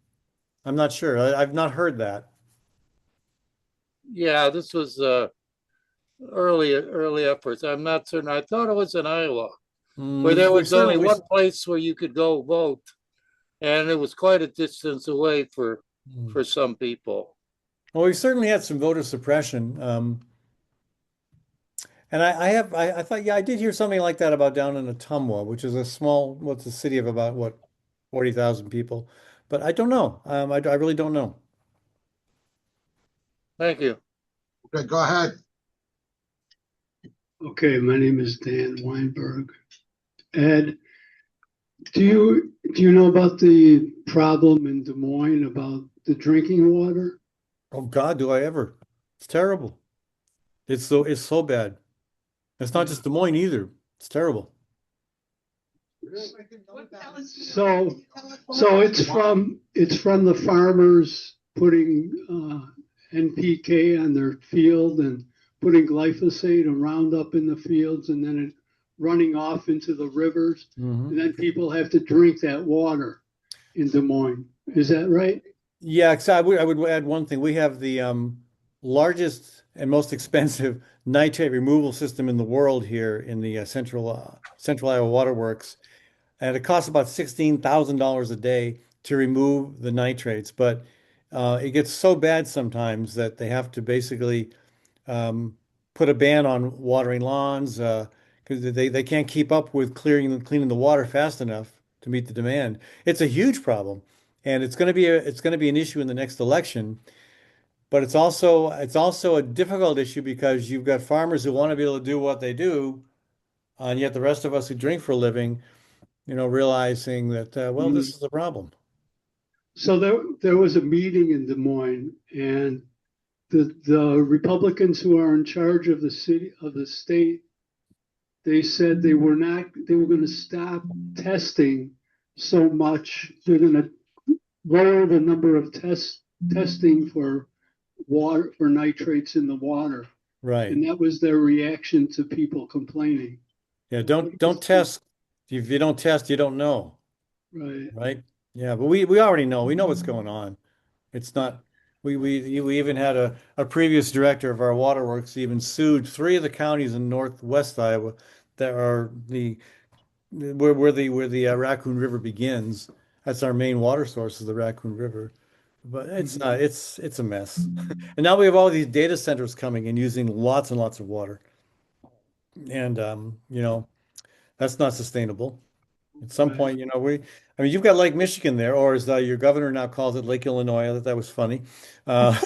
not sure. I've not heard that. Yeah, this was early efforts. I'm not certain. I thought it was in Iowa where there We was only certainly, one place where you could go vote, and it was quite a distance away for some people. well, we certainly had some voter suppression. And I thought, yeah, I did hear something like that about down in Ottumwa, which is what's a city of about what, 40,000 people. But I don't know. I really don't know. Thank you. Okay, go ahead. Okay, my name is Dan Weinberg. Ed, do you know about the problem in Des Moines about the drinking water? Oh God, do I ever? It's terrible. It's so bad. It's not just Des Moines either. It's terrible. So, so it's from the farmers putting NPK on their field and putting glyphosate and Roundup in the fields and then it running off into the rivers. Mhm. And then people have to drink that water in Des Moines. Is that right? Yeah, so I would add one thing. We have the largest and most expensive nitrate removal system in the world here in the Central Iowa Waterworks, and it costs about $16,000 a day to remove the nitrates. But it gets so bad sometimes that they have to basically um, put a ban on watering lawns because they can't keep up with cleaning the water fast enough to meet the demand. It's a huge problem, and it's going to be an issue in the next election. But it's also a difficult issue because you've got farmers who want to be able to do what they do, and yet the rest of us who drink for a living, realizing that well, this is the problem. So there was a meeting in Des Moines and the Republicans who are in charge of the city of the state, they said they were going to stop testing so much. They're going to lower the number of testing for water for nitrates in the water. Right. And that was their reaction to people complaining. Yeah, don't test. If you don't test, you don't know. Right. Right? Yeah, but we already know. We know what's going on. It's not we even had a previous director of our waterworks even sued three of the counties in northwest Iowa that are where the Raccoon River begins. That's our main water source is the Raccoon River. But it's not it's a mess. And now we have all these data centers coming and using lots and lots of water. And that's not sustainable. At some Right. point, I mean, you've got Lake Michigan there, or as your governor now calls it, Lake Illinois. I thought that was funny. Uh,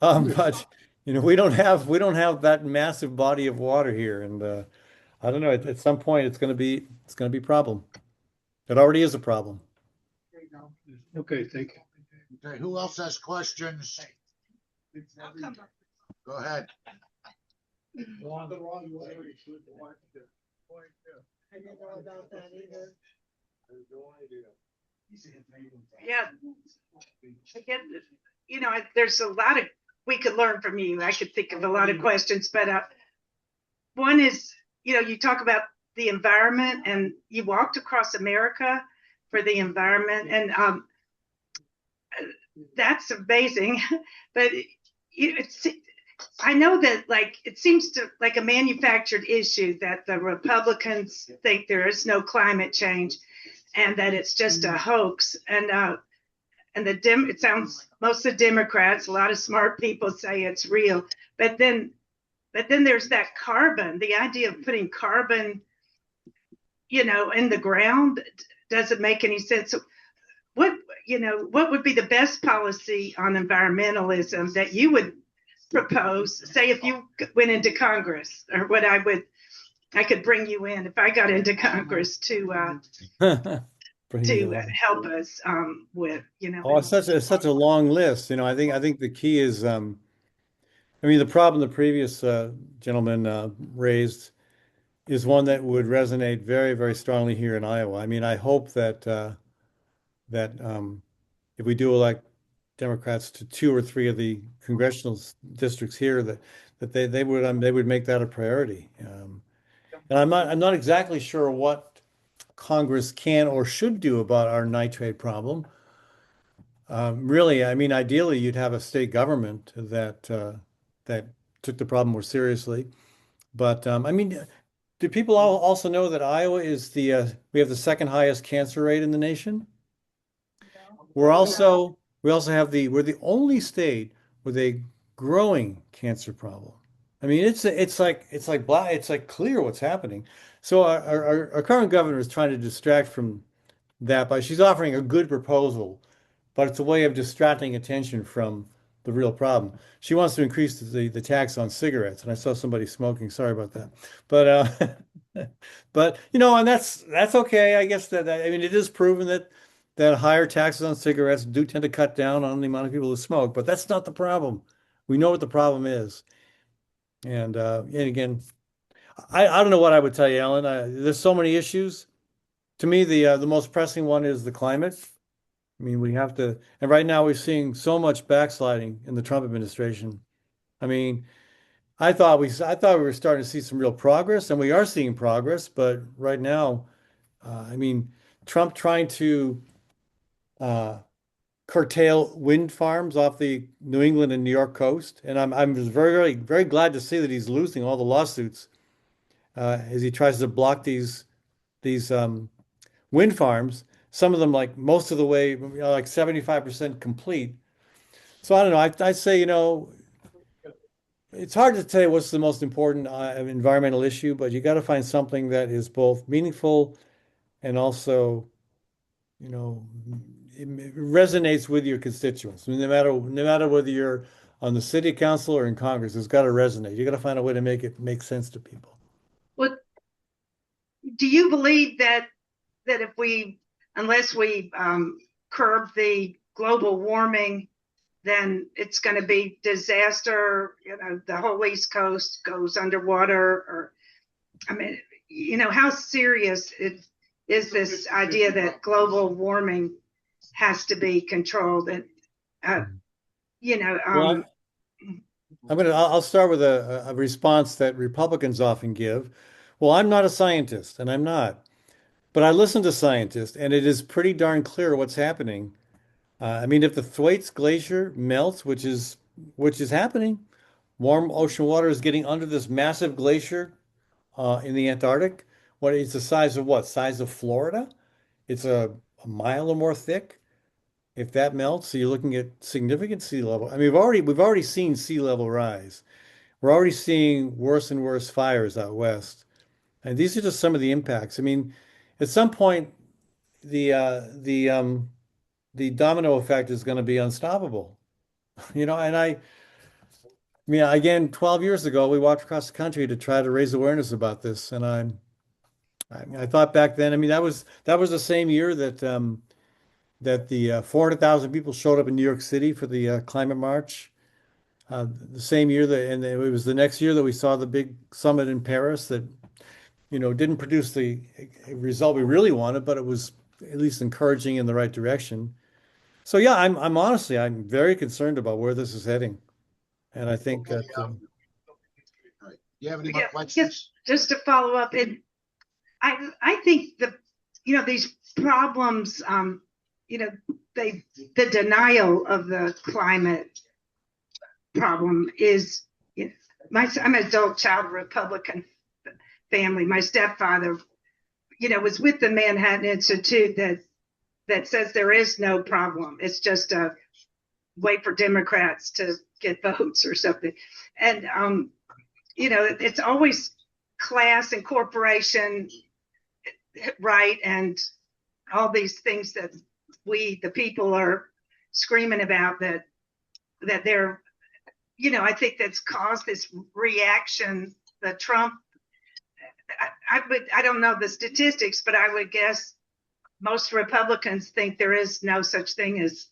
but we don't have that massive body of water here, and I don't know. At some point, it's going to be a problem. It already is a problem. Okay, thank you. Okay, who else has questions? Go ahead. I didn't know about that either. Yeah, again, there's a lot of we could learn from you. I could think of a lot of questions, but one is, you talk about the environment, and you walked across America for the environment, and that's amazing. But it's I know that like it seems to like a manufactured issue that the Republicans think there is no climate change, and that it's just a hoax. And it sounds most of the Democrats, a lot of smart people say it's real, but then there's that carbon, the idea of putting carbon, in the ground doesn't make any sense. So what would be the best policy on environmentalism that you would propose, say if you went into Congress, or I could bring you in if I got into Congress to help us with. Oh, it's such a long list. I think the key is, the problem the previous gentleman raised is one that would resonate very, very strongly here in Iowa. I hope that if we do elect Democrats to two or three of the congressional districts here, that they would make that a priority. And I'm not exactly sure what Congress can or should do about our nitrate problem. Really, ideally, you'd have a state government that took the problem more seriously. But do people also know that Iowa is we have the second highest cancer rate in the nation? We also have we're the only state with a growing cancer problem. It's like clear what's happening. So our current governor is trying to distract from that, but she's offering a good proposal, but it's a way of distracting attention from the real problem. She wants to increase the tax on cigarettes, and I saw somebody smoking. Sorry about that, but but and that's okay. I guess it is proven that higher taxes on cigarettes do tend to cut down on the amount of people who smoke, but that's not the problem. We know what the problem is, and again, I don't know what I would tell you, Alan. There's so many issues. To me, the most pressing one is the climate. We have to, and right now we're seeing so much backsliding in the Trump administration. I mean, I thought we were starting to see some real progress, and we are seeing progress, but right now, Trump trying to uh, curtail wind farms off the New England and New York coast, and I'm just very, very, very glad to see that he's losing all the lawsuits as he tries to block these wind farms. Some of them, like most of the way, like 75% complete. So I don't know. I'd say, it's hard to tell what's the most important environmental issue, but you got to find something that is both meaningful and also, it resonates with your constituents. No matter whether you're on the city council or in Congress, it's got to resonate. You got to find a way to make it make sense to people. What do you believe that unless we curb the global warming, then it's going to be disaster? The whole East Coast goes underwater, or how serious is this idea that global warming has to be controlled? And Well, I'll start with a response that Republicans often give. Well, I'm not a scientist, and I'm not, but I listen to scientists, and it is pretty darn clear what's happening. If the Thwaites Glacier melts, which is happening, warm ocean water is getting under this massive glacier in the Antarctic. What it's the size of what? Size of Florida? It's a mile or more thick. If that melts, so you're looking at significant sea level. We've already seen sea level rise. We're already seeing worse and worse fires out west. And these are just some of the impacts. At some point, the domino effect is going to be unstoppable. And again, 12 years ago, we walked across the country to try to raise awareness about this. And I thought back then, that was the same year that the 400,000 people showed up in New York City for the climate march. The same year and it was the next year that we saw the big summit in Paris that, didn't produce the result we really wanted, but it was at least encouraging in the right direction. So yeah, I'm honestly I'm very concerned about where this is heading, and I think Okay, that all right. Do you have any more Yeah, questions? just to follow up, I think these problems, you know, the denial of the climate problem is, you know, I'm an adult child Republican family. My stepfather, was with the Manhattan Institute that says there is no problem. It's just a way for Democrats to get votes or something. And it's always class and corporation, right? And all these things that we, the people, are screaming about that they're, I think that's caused this reaction. The Trump, I don't know the statistics, but I would guess most Republicans think there is no such thing as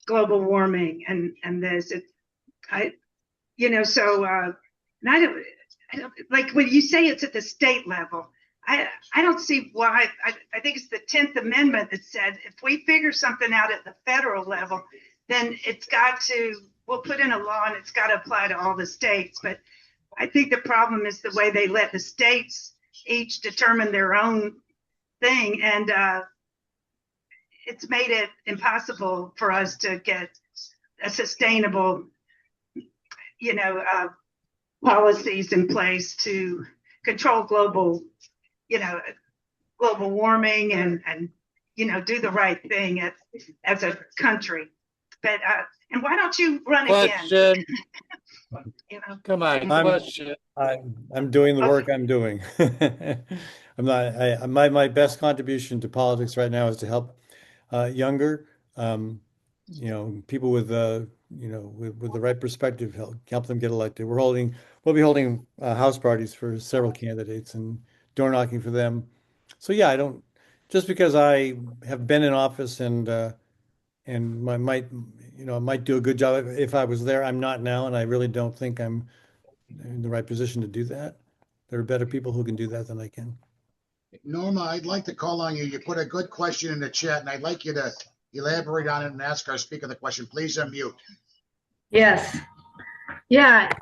global warming, and there's it, I, so and I don't like when you say it's at the state level. I don't see why. I think it's the 10th Amendment that said if we figure something out at the federal level, then we'll put in a law and it's got to apply to all the states. But I think the problem is the way they let the states each determine their own thing. And it's made it impossible for us to get a sustainable, policies in place to control global warming and do the right thing as a country. But and why don't you run again? Question. Come on, I'm question. I'm doing the work I'm doing. I'm not. My best contribution to politics right now is to help younger, people with with the right perspective, help them get elected. We'll be holding house parties for several candidates and door knocking for them. So yeah, I don't just because I have been in office and I might do a good job if I was there. I'm not now, and I really don't think I'm in the right position to do that. There are better people who can do that than I can. Norma, I'd like to call on you. You put a good question in the chat, and I'd like you to elaborate on it and ask our speaker the question. Please unmute. Yes. Yeah.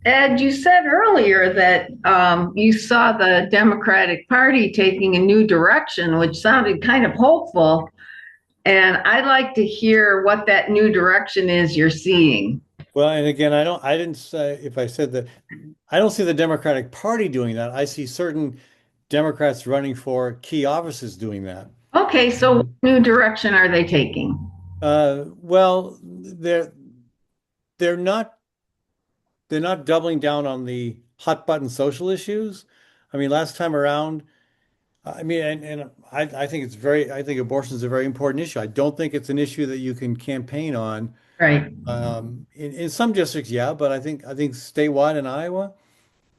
Ed, you said earlier that you saw the Democratic Party taking a new direction, which sounded kind of hopeful. And I'd like to hear what that new direction is you're seeing. Well, and again, I didn't say if I said that I don't see the Democratic Party doing that. I see certain Democrats running for key offices doing that. Okay, so what new direction are they taking? Well, they're not doubling down on the hot button social issues. I mean, last time around, I mean, and I think I think abortion is a very important issue. I don't think it's an issue that you can campaign on. Right. In some districts, yeah, but I think statewide in Iowa,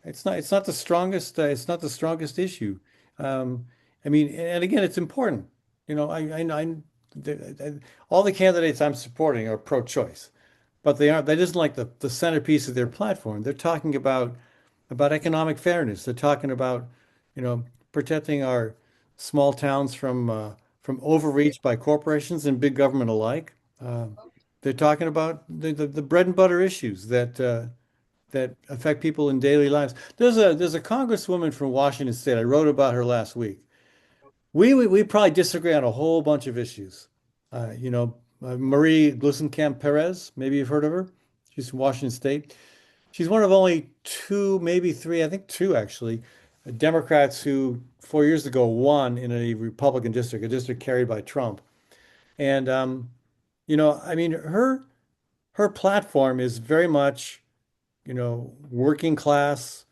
it's not the strongest issue. Um, I mean, and again, it's important. All the candidates I'm supporting are pro-choice, but that isn't like the centerpiece of their platform. They're talking about economic fairness. They're talking about, protecting our small towns from overreach by corporations and big government alike. They're talking about the bread and butter issues that affect people in daily lives. There's a congresswoman from Washington State. I wrote about her last week. We probably disagree on a whole bunch of issues. Marie Gluesenkamp Perez, maybe you've heard of her. She's from Washington State. She's one of only two, maybe three, I think two actually, Democrats who 4 years ago won in a Republican district, a district carried by Trump. And I mean, her platform is very much, working class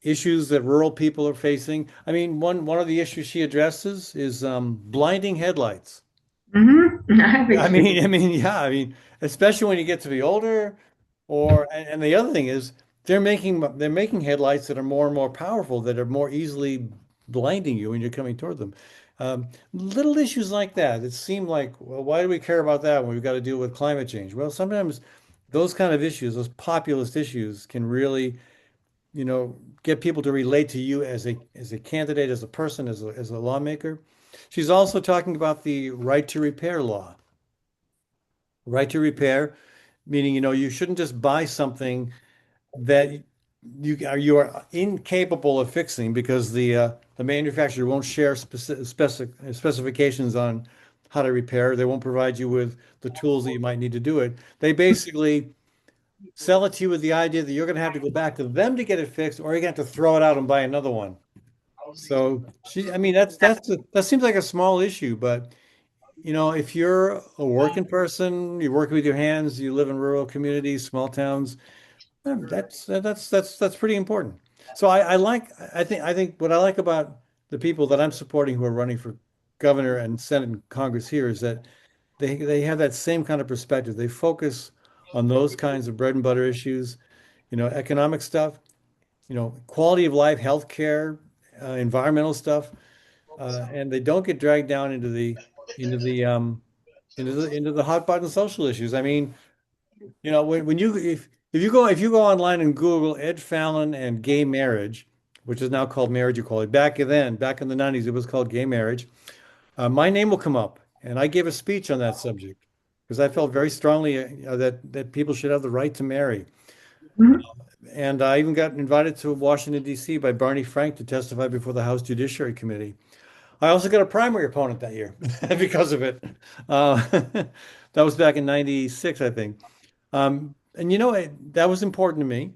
issues that rural people are facing. I mean, one of the issues she addresses is blinding headlights. Yeah, especially when you get to be older, and the other thing is they're making headlights that are more and more powerful, that are more easily blinding you when you're coming toward them. Little issues like that. It seemed like, well, why do we care about that when we've got to deal with climate change? Well, sometimes those kind of issues, those populist issues, can really, get people to relate to you as a candidate, as a person, as a lawmaker. She's also talking about the right to repair law. Right to repair, meaning, you shouldn't just buy something that you are incapable of fixing because the manufacturer won't share specifications on how to repair. They won't provide you with the tools that you might need to do it. They basically sell it to you with the idea that you're going to have to go back to them to get it fixed, or you're going to have to throw it out and buy another one. So I mean, that seems like a small issue, but if you're a working person, you work with your hands, you live in rural communities, small towns, that's pretty important. So I think what I like about the people that I'm supporting who are running for governor and Senate and Congress here is that they have that same kind of perspective. They focus on those kinds of bread and butter issues, economic stuff, quality of life, healthcare, environmental stuff, and they don't get dragged down into the into the hot button social issues. I mean, when you if you go online and Google Ed Fallon and gay marriage, which is now called marriage equality. Back in the 90s, it was called gay marriage. My name will come up, and I gave a speech on that subject because I felt very strongly that people should have the right to marry. Mhm. And I even got invited to Washington, D.C. by Barney Frank to testify before the House Judiciary Committee. I also got a primary opponent that year because of it. Uh, that was back in 96, I think. And that was important to me,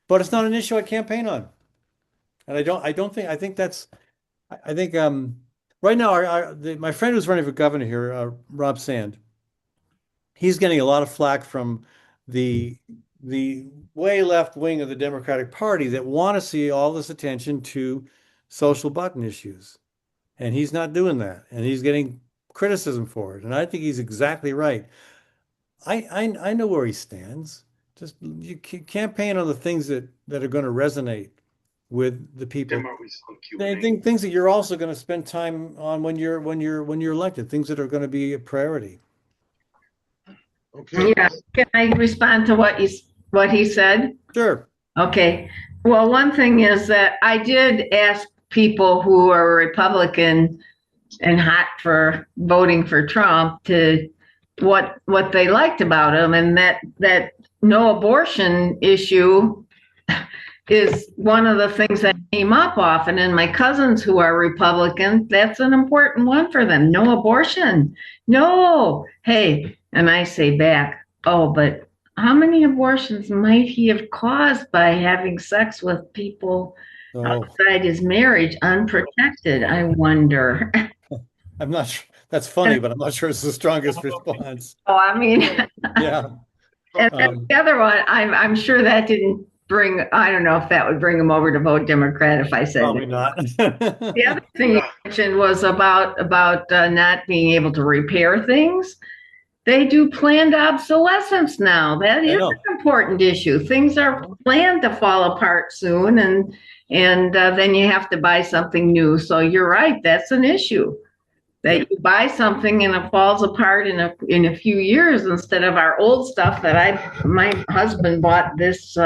but it's not an issue I campaign on. And I think I think right now my friend who's running for governor here, Rob Sand, he's getting a lot of flack from the the way left wing of the Democratic Party that want to see all this attention to social button issues. And he's not doing that. And he's getting criticism for it. And I think he's exactly right. I know where he stands. Just you campaign on the things that are going to resonate with the people. I think things that you're also going to spend time on when you're elected, things that are going to be a priority. Okay. Yeah. Can I respond to what he said? Sure. Okay. Well, one thing is that I did ask people who are Republican and hot for voting for Trump to what they liked about him, and that no abortion issue is one of the things that came up often. And my cousins who are Republicans, that's an important one for them. No abortion. No. Hey, and I say back, oh, but how many abortions might he have caused by having sex with people So outside his marriage unprotected? I wonder. I'm not sure. That's funny, but I'm not sure it's the strongest response. Oh, I mean, Yeah. and Um, the other one, I'm sure that didn't bring, I don't know if that would bring him over to vote Democrat if I said Probably that. not. The other thing you mentioned was about not being able to repair things. They do planned obsolescence now. That I is know. an important issue. Things are planned to fall apart soon, and then you have to buy something new. So you're right, that's an issue. That you buy something and it falls apart in a few years instead of our old stuff that my husband bought this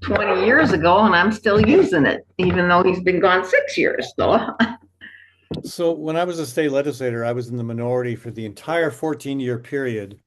20 years ago and I'm still using it, even though he's been gone 6 years. So So when I was a state legislator, I was in the minority for the entire 14-year period,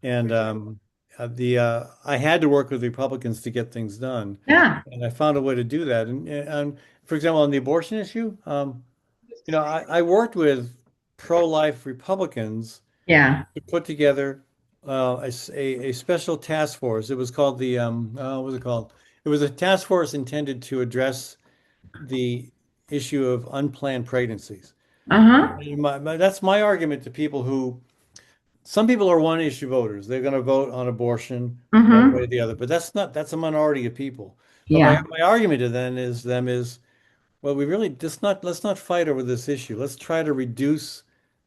and the I had to work with Republicans to get things done, yeah, and I found a way to do that. And for example, on the abortion issue, I worked with pro-life Republicans yeah, to put together a special task force. It was called what was it called? It was a task force intended to address the issue of unplanned pregnancies. uh-huh, That's my argument to people who, some people are one issue voters. They're going to vote on abortion one way mm-hmm, or the other, but that's a minority of people. But my, yeah, my argument to them is, well, we really just not let's not fight over this issue. Let's try to reduce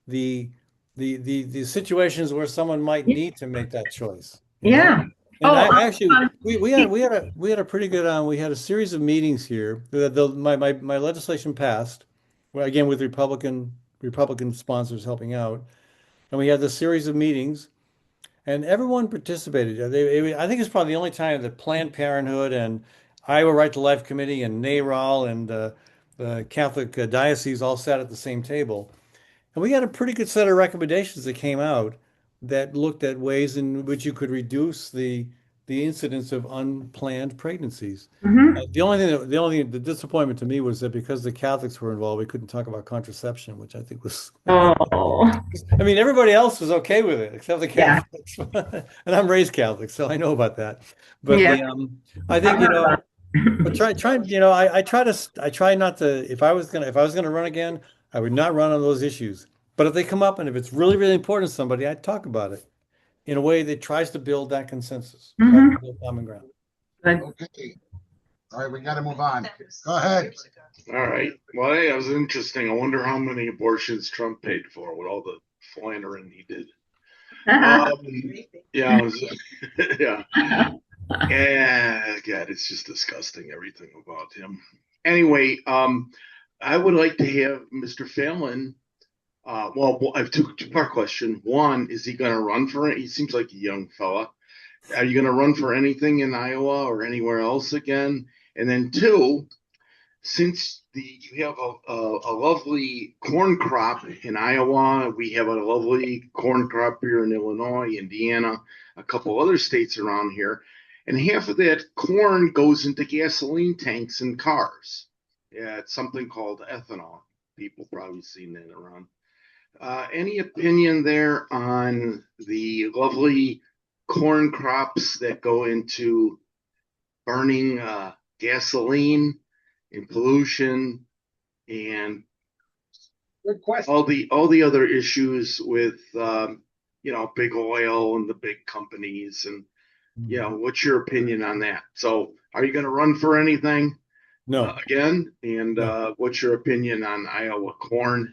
the the situations where someone might need to make that choice, you know? yeah. And Oh, I actually we had a pretty good we had a series of meetings here. My legislation passed, well, again with Republican sponsors helping out, and we had this series of meetings, and everyone participated. I think it's probably the only time that Planned Parenthood and Iowa Right to Life Committee and NARAL and the Catholic diocese all sat at the same table. And we got a pretty good set of recommendations that came out that looked at ways in which you could reduce the incidence of unplanned pregnancies. Mhm. The only thing, the disappointment to me was that because the Catholics were involved, we couldn't talk about contraception, which I think was, Oh, I mean, everybody else was okay with it except the yeah, Catholics. And I'm raised Catholic, so I know about that. But yeah. I think, but I try not to, if I was gonna run again, I would not run on those issues. But if they come up and if it's really, really important to somebody, I'd talk about it in a way that tries to build that consensus, tries to Mhm. build common ground. Good. Okay. All right, we got to move on. Go ahead. All right. Well, hey, that was interesting. I wonder how many abortions Trump paid for with all the philandering he did. Yeah, yeah. Yeah, God, it's just disgusting, everything about him. Anyway, I would like to have Mr. Fallon. I have two-part question. One, is he going to run for it? He seems like a young fella. Are you going to run for anything in Iowa or anywhere else again? And then two, since you have a lovely corn crop in Iowa, we have a lovely corn crop here in Illinois, Indiana, a couple other states around here, and half of that corn goes into gasoline tanks in cars. Yeah, it's something called ethanol. People probably seen that around. Any opinion there on the lovely corn crops that go into burning gasoline and pollution and Good question. all the other issues with big oil and the big companies and what's your opinion on that? So are you going to run for anything No, again? And no. what's your opinion on Iowa corn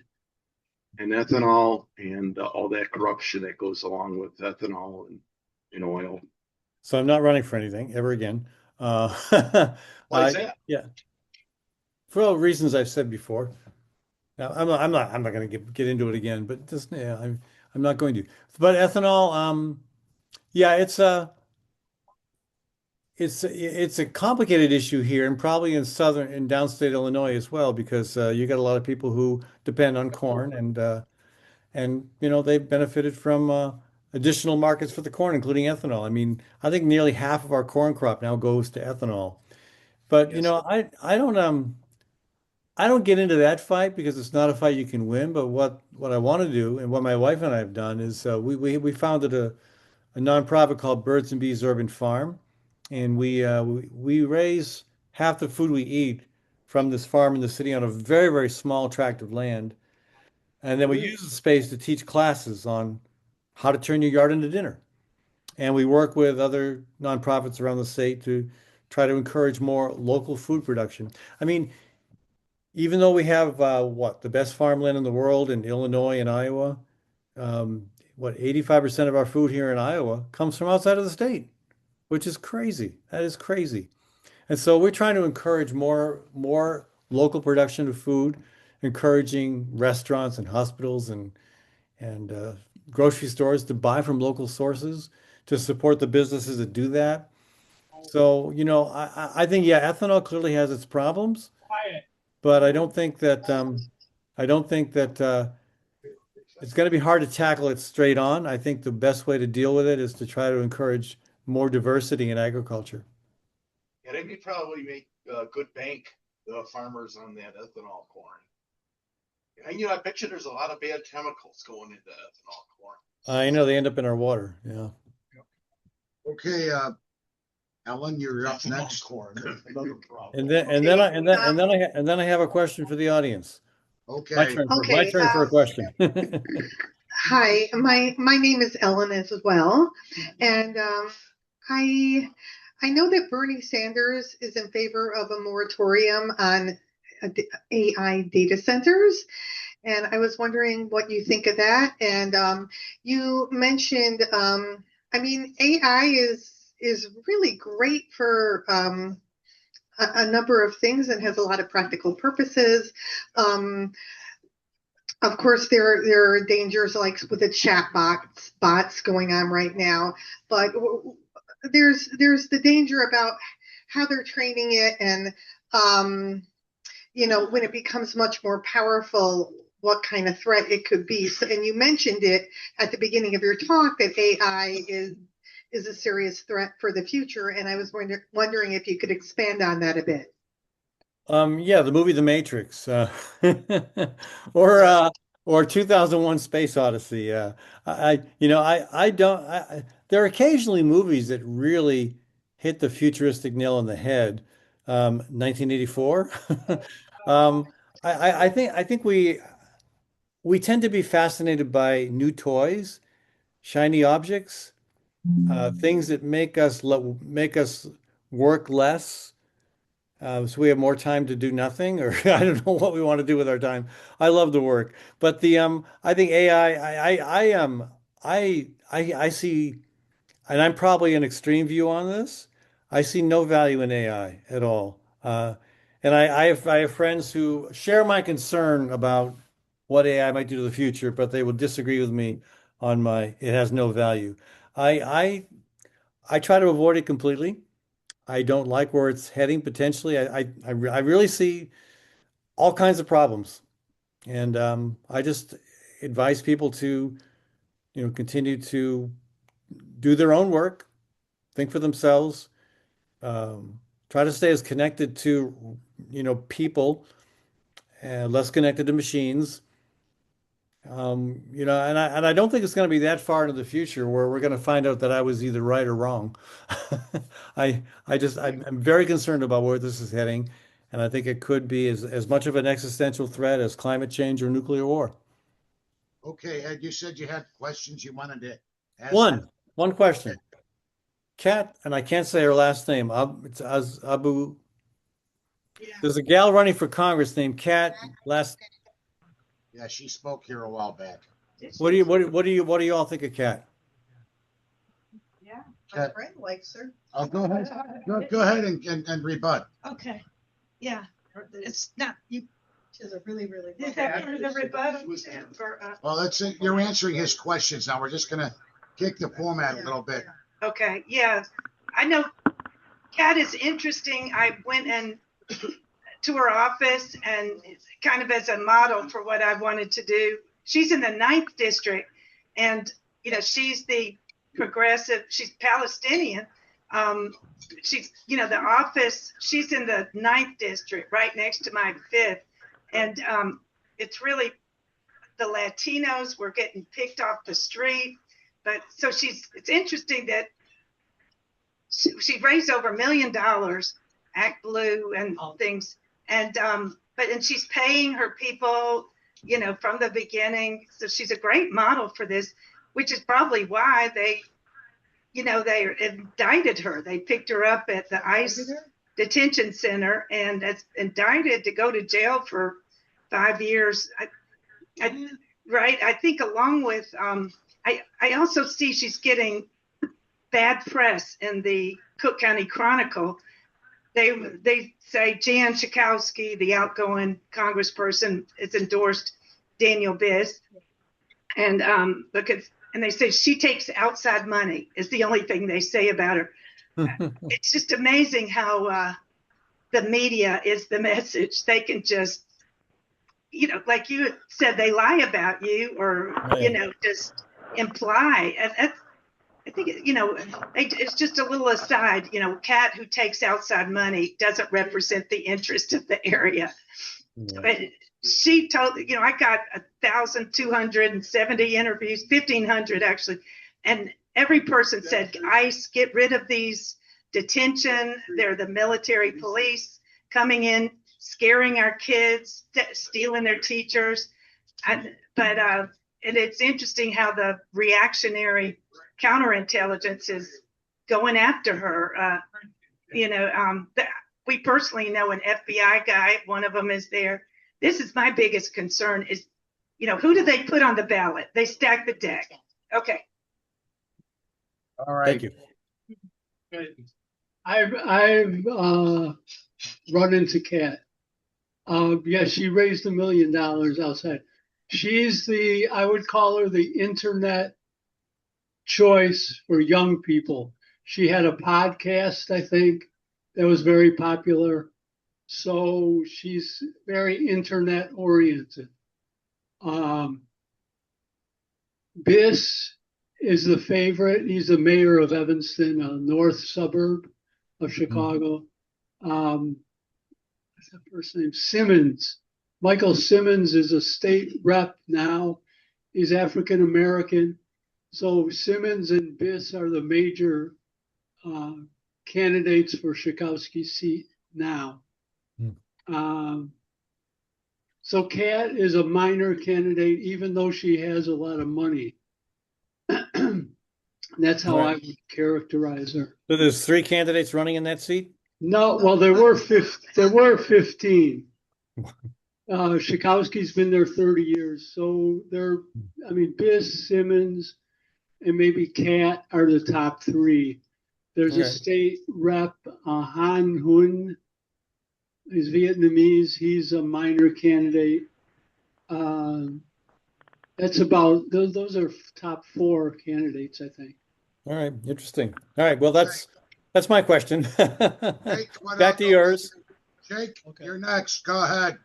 and ethanol and all that corruption that goes along with ethanol and oil? So I'm not running for anything ever again. Why is that? Yeah, for all reasons I've said before. Now, I'm not going to get into it again, but just, yeah, I'm not going to. But ethanol, yeah, it's a complicated issue here, and probably in southern and downstate Illinois as well, because you got a lot of people who depend on corn, and they've benefited from additional markets for the corn, including ethanol. I mean, I think nearly half of our corn crop now goes to ethanol. But Yes. I don't get into that fight because it's not a fight you can win. But what I want to do, and what my wife and I have done, is we founded a nonprofit called Birds and Bees Urban Farm, and we raise half the food we eat from this farm in the city on a very, very small tract of land. And then we use the space to teach classes on how to turn your yard into dinner. And we work with other nonprofits around the state to try to encourage more local food production. I mean, even though we have the best farmland in the world in Illinois and Iowa, 85% of our food here in Iowa comes from outside of the state, which is crazy. That is crazy. And so we're trying to encourage more local production of food, encouraging restaurants and hospitals and grocery stores to buy from local sources to support the businesses that do that. So, I think, yeah, ethanol clearly has its problems, but I don't think that it's going to be hard to tackle it straight on. I think the best way to deal with it is to try to encourage more diversity in agriculture. Yeah, they could probably make a good bank, the farmers on that ethanol corn. And I bet you there's a lot of bad chemicals going into ethanol corn. I know they end up in our water. Yeah. Okay, Ellen, you're up next. Corn. And then I have a question for the audience. Okay. My turn for a question. Hi, my name is Ellen as well, and I I know that Bernie Sanders is in favor of a moratorium on AI data centers, and I was wondering what you think of that. And you mentioned, I mean, AI is really great for a number of things and has a lot of practical purposes. Of course, there are dangers like with the chat bots going on right now, but there's the danger about how they're training it and when it becomes much more powerful, what kind of threat it could be. So, and you mentioned it at the beginning of your talk that AI is a serious threat for the future. And I was wondering if you could expand on that a bit. Yeah, the movie The Matrix, or uh, or 2001: Space Odyssey. I don't. There are occasionally movies that really hit the futuristic nail on the head. 1984. Um, I think we tend to be fascinated by new toys, shiny objects, things that make us work less. So we have more time to do nothing, or I don't know what we want to do with our time. I love the work, but I think AI, I see, and I'm probably an extreme view on this. I see no value in AI at all. And I have friends who share my concern about what AI might do to the future, but they will disagree with me on it has no value. I I I try to avoid it completely. I don't like where it's heading potentially. I really see all kinds of problems, and I just advise people to continue to do their own work, think for themselves, try to stay as connected to people and less connected to machines. And I don't think it's going to be that far into the future where we're going to find out that I was either right or wrong. I'm very concerned about where this is heading, and I think it could be as much of an existential threat as climate change or nuclear war. Okay, Ed, you said you had questions you wanted to ask. One question. Kat, and I can't say her last name. It's Abu. Yeah. There's a gal running for Congress named Kat. Yeah, she spoke here a while back. What do you all think of Kat? Yeah. My friend likes her. Oh, go ahead. Go ahead and rebut. Okay. Yeah. It's not you. She has a really, really Is that for the rebuttal? Well, that's it. You're answering his questions now. We're just gonna kick the format a little bit. Okay. Yeah. I know Kat is interesting. I went to her office and kind of as a model for what I wanted to do. She's in the 9th district, and she's the progressive. She's Palestinian. She's the office. She's in the 9th district, right next to my 5th, and it's really the Latinos were getting picked off the street. But so it's interesting that she raised over $1 million, Act Blue and things, and she's paying her people, from the beginning. So she's a great model for this, which is probably why they indicted her. They picked her up at the ICE detention center and that's indicted to go to jail for 5 years. I think along with I also see she's getting bad press in the Cook County Chronicle. They say Jan Schakowsky, the outgoing congressperson, has endorsed Daniel Biss, and they say she takes outside money is the only thing they say about her. It's just amazing how the media is the message. They can just, like you said, they lie about you or, just imply. And I think, it's just a little aside, Kat who takes outside money doesn't represent the interest of the area. Yeah. But she told, I got 1,270 interviews, 1,500 actually. And every person said, ICE, get rid of these detention. They're the military police coming in, scaring our kids, stealing their teachers. And it's interesting how the reactionary counterintelligence is going after her. We personally know an FBI guy. One of them is there. This is my biggest concern is, who do they put on the ballot? They stack the deck. Okay. All right. Thank you. I've run into Kat. Yeah, she raised $1 million outside. She's I would call her the internet choice for young people. She had a podcast, I think, that was very popular. So she's very internet oriented. Biss is the favorite. He's the mayor of Evanston, a north suburb of Chicago. What's that first name? Simmons. Michael Simmons is a state rep now. He's African American. So Simmons and Biss are the major candidates for Schakowsky's seat now. So Kat is a minor candidate, even though she has a lot of money. That's how I would characterize her. So there's 3 candidates running in that seat? No, well, there were 15. Schakowsky's been there 30 years. So Biss, Simmons, and maybe Kat are the top 3. There's a state rep, Han Hun. He's Vietnamese. He's a minor candidate. That's about those are top 4 candidates, I think. All right, interesting. All right, well, that's my question. Jake, Back to yours. Jake, you're next. Go ahead.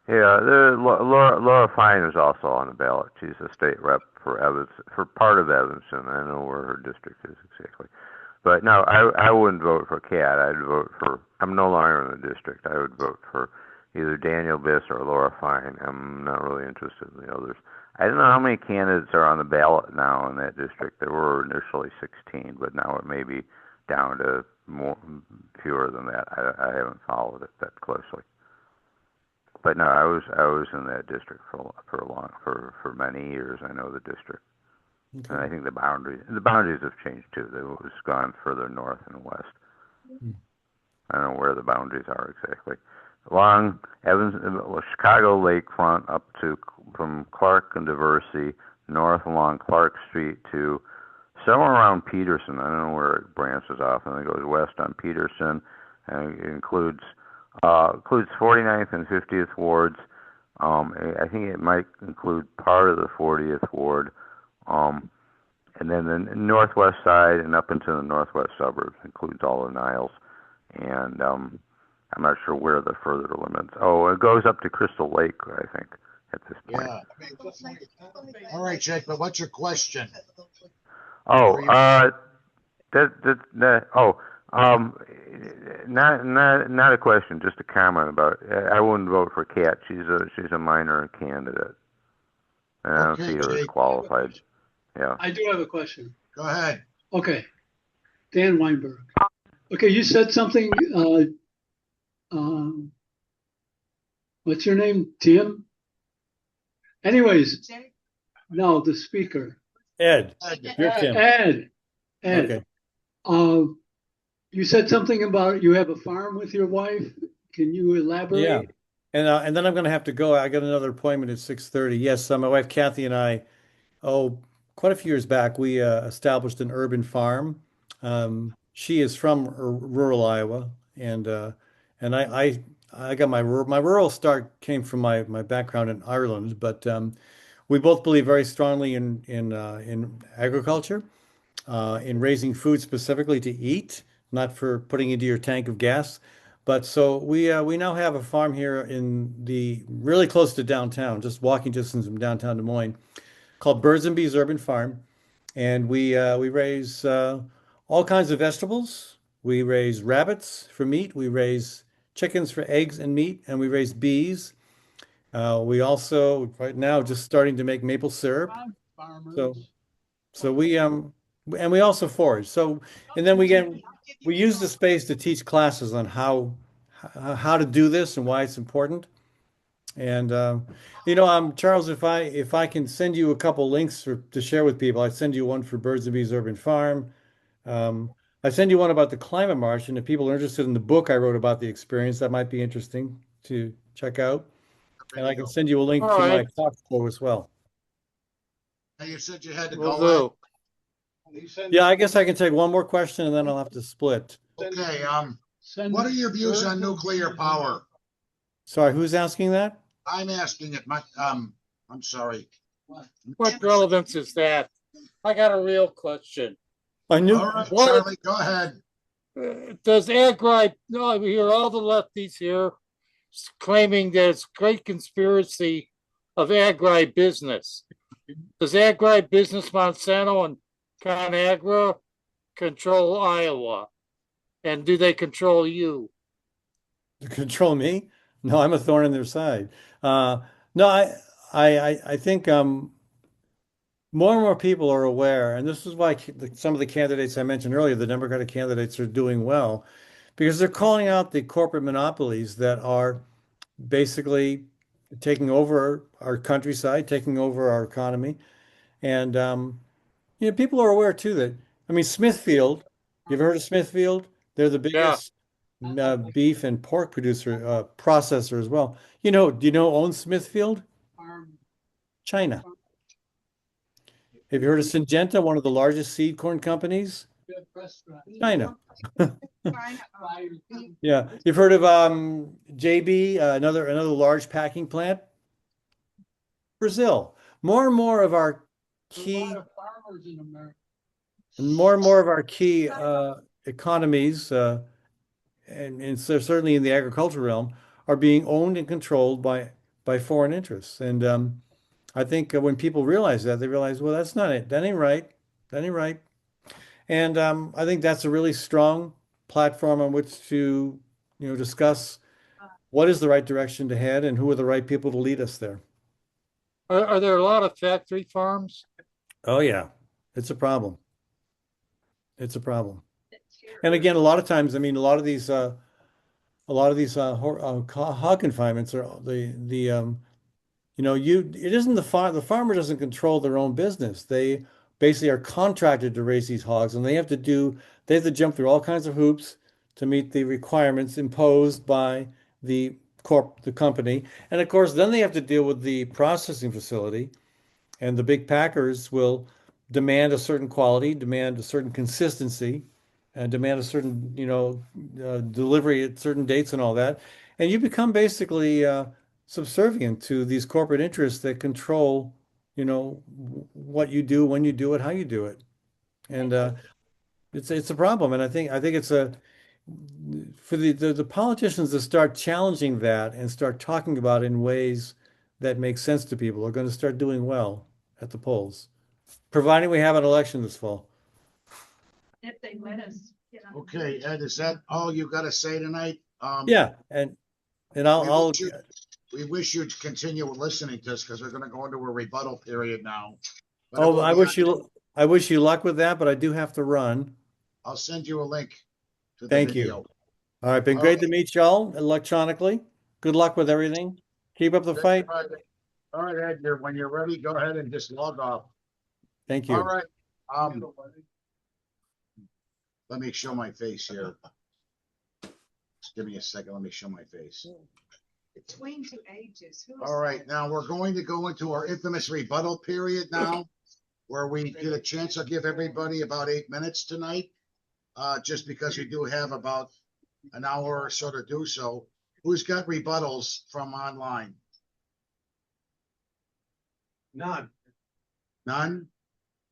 Yeah, Laura Fine is also on the ballot. She's a state rep for part of Evanston. I don't know where her district is exactly. But no, I wouldn't vote for Kat. I'd vote for, I'm no longer in the district. I would vote for either Daniel Biss or Laura Fine. I'm not really interested in the others. I don't know how many candidates are on the ballot now in that district. There were initially 16, but now it may be down to fewer than that. I haven't followed it that closely. But no, I was in that district for many years. I know the district. Okay. And I think the boundaries have changed too. They've gone further north and west. I don't know where the boundaries are exactly. Along Chicago lakefront up to from Clark and Diversey, north along Clark Street to somewhere around Peterson. I don't know where it branches off, and it goes west on Peterson, and it includes 49th and 50th wards. I think it might include part of the 40th ward. And then the northwest side and up into the northwest suburbs includes all the Niles. And I'm not sure where the further limits. Oh, it goes up to Crystal Lake, I think, at this point. Yeah. All right, Jake, but what's your question? Oh, not a question, just a comment about. I wouldn't vote for Kat. She's a minor candidate. And I don't see her as qualified. Yeah. I do have a question. Go ahead. Okay. Dan Weinberg. Okay, you said something. What's your name? Tim? Anyways, no, the speaker. Ed. You're Tim. Ed. Okay. You said something about you have a farm with your wife. Can you elaborate? Yeah. And then I'm going to have to go. I got another appointment at 6:30. Yes, my wife Kathy and I, quite a few years back, we established an urban farm. She is from rural Iowa, and I got my rural start came from my background in Ireland, but we both believe very strongly in agriculture, in raising food specifically to eat, not for putting into your tank of gas. But so we now have a farm here in the really close to downtown, just walking distance from downtown Des Moines, called Birds and Bees Urban Farm, and we raise all kinds of vegetables. We raise rabbits for meat. We raise chickens for eggs and meat, and we raise bees. We also right now just starting to make maple syrup. So we and we also forage. So and then we use the space to teach classes on how to do this and why it's important. And Charles, if I can send you a couple links to share with people, I'd send you one for Birds and Bees Urban Farm. I send you one about the climate march, and if people are interested in the book I wrote about the experience, that might be interesting to check out. And I can send you a link to my talk show as well. You said you had to go. Yeah, I guess I can take one more question and then I'll have to split. Okay. What are your views on nuclear power? Sorry, who's asking that? I'm asking it. I'm sorry. What relevance is that? I got a real question. I knew. All right, Charlie, go ahead. Does ag right? No, we hear all the lefties here. claiming that it's a great conspiracy of agribusiness. Does agribusiness Monsanto and ConAgra control Iowa? And do they control you? To control me? No, I'm a thorn in their side. No, I think more and more people are aware, and this is why some of the candidates I mentioned earlier, the Democratic candidates, are doing well, because they're calling out the corporate monopolies that are basically taking over our countryside, taking over our economy, and people are aware too that I mean Smithfield. You ever heard of Smithfield? They're the Yeah. biggest beef and pork producer processor as well. Do you know who owns Smithfield? China. Have you heard of Syngenta, one of the largest seed corn companies? China. Yeah. You've heard of JB, another large packing plant? Brazil. More and more of our key and more of our key economies, and so certainly in the agricultural realm, are being owned and controlled by foreign interests. And I think when people realize that, they realize, well, that's not it. That ain't right. That ain't right. And I think that's a really strong platform on which to, discuss what is the right direction to head and who are the right people to lead us there. Are there a lot of factory farms? Oh yeah, it's a problem. It's a problem. And again, a lot of times, I mean, hog confinements are it isn't the farmer doesn't control their own business. They basically are contracted to raise these hogs, and they have to jump through all kinds of hoops to meet the requirements imposed by the company. And of course, then they have to deal with the processing facility, and the big packers will demand a certain quality, demand a certain consistency, and demand a certain, delivery at certain dates and all that. And you become basically subservient to these corporate interests that control, what you do, when you do it, how you do it. And it's a problem. And I think it's for the politicians to start challenging that and start talking about it in ways that make sense to people are going to start doing well at the polls, providing we have an election this fall. If they let us. Okay, Ed, is that all you got to say tonight? Yeah, and we wish you'd continue listening to us because we're going to go into a rebuttal period now. But oh, I wish you luck with that, but I do have to run. I'll send you a link to the Thank video. you. All right, been All great right. to meet y'all electronically. Good luck with everything. Keep up the fight. All right, Ed, when you're ready, go ahead and just log off. Thank you. All right. Let me show my face here. Just give me a second. Let me show my face. Between two ages. All right. Now we're going to go into our infamous rebuttal period now, where we get a chance. I'll give everybody about 8 minutes tonight, just because we do have about an hour or so to do so. Who's got rebuttals from online? None. None?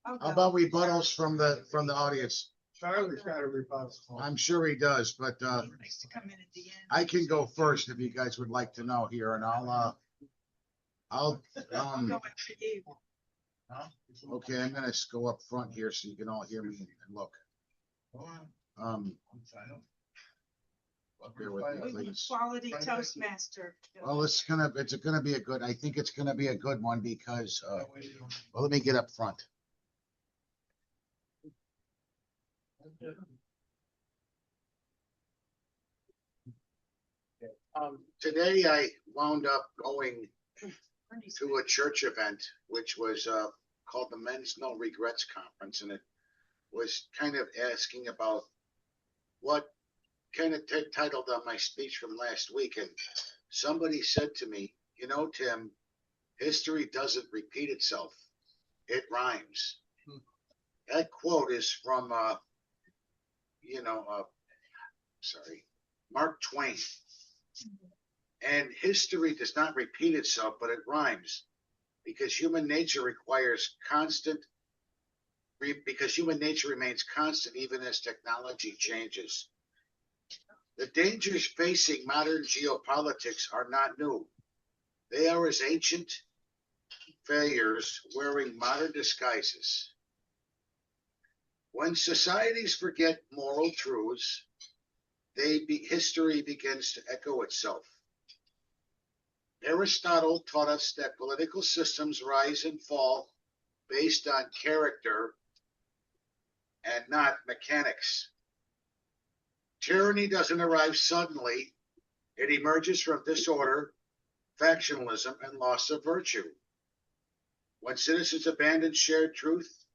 How about rebuttals from the audience? Charlie's got a rebuttal. I'm sure he does, but Nice to come in at the end. I can go first if you guys would like to know here, and I'll I'll go after you. okay, I'm gonna go up front here so you can all hear me and look. Bear with me, please. Quality Toastmaster. Well, it's gonna be a good. I think it's gonna be a good one because well, let me get up front. Today I wound up going to a church event, which was called the Men's No Regrets Conference, and it was kind of asking about what kind of titled on my speech from last week. And somebody said to me, Tim, history doesn't repeat itself. It rhymes. That quote is from, Mark Twain. And history does not repeat itself, but it rhymes because human nature remains constant even as technology changes. The dangers facing modern geopolitics are not new. They are as ancient failures wearing modern disguises. When societies forget moral truths, history begins to echo itself. Aristotle taught us that political systems rise and fall based on character and not mechanics. Tyranny doesn't arrive suddenly. It emerges from disorder, factionalism, and loss of virtue. When citizens abandon shared truth,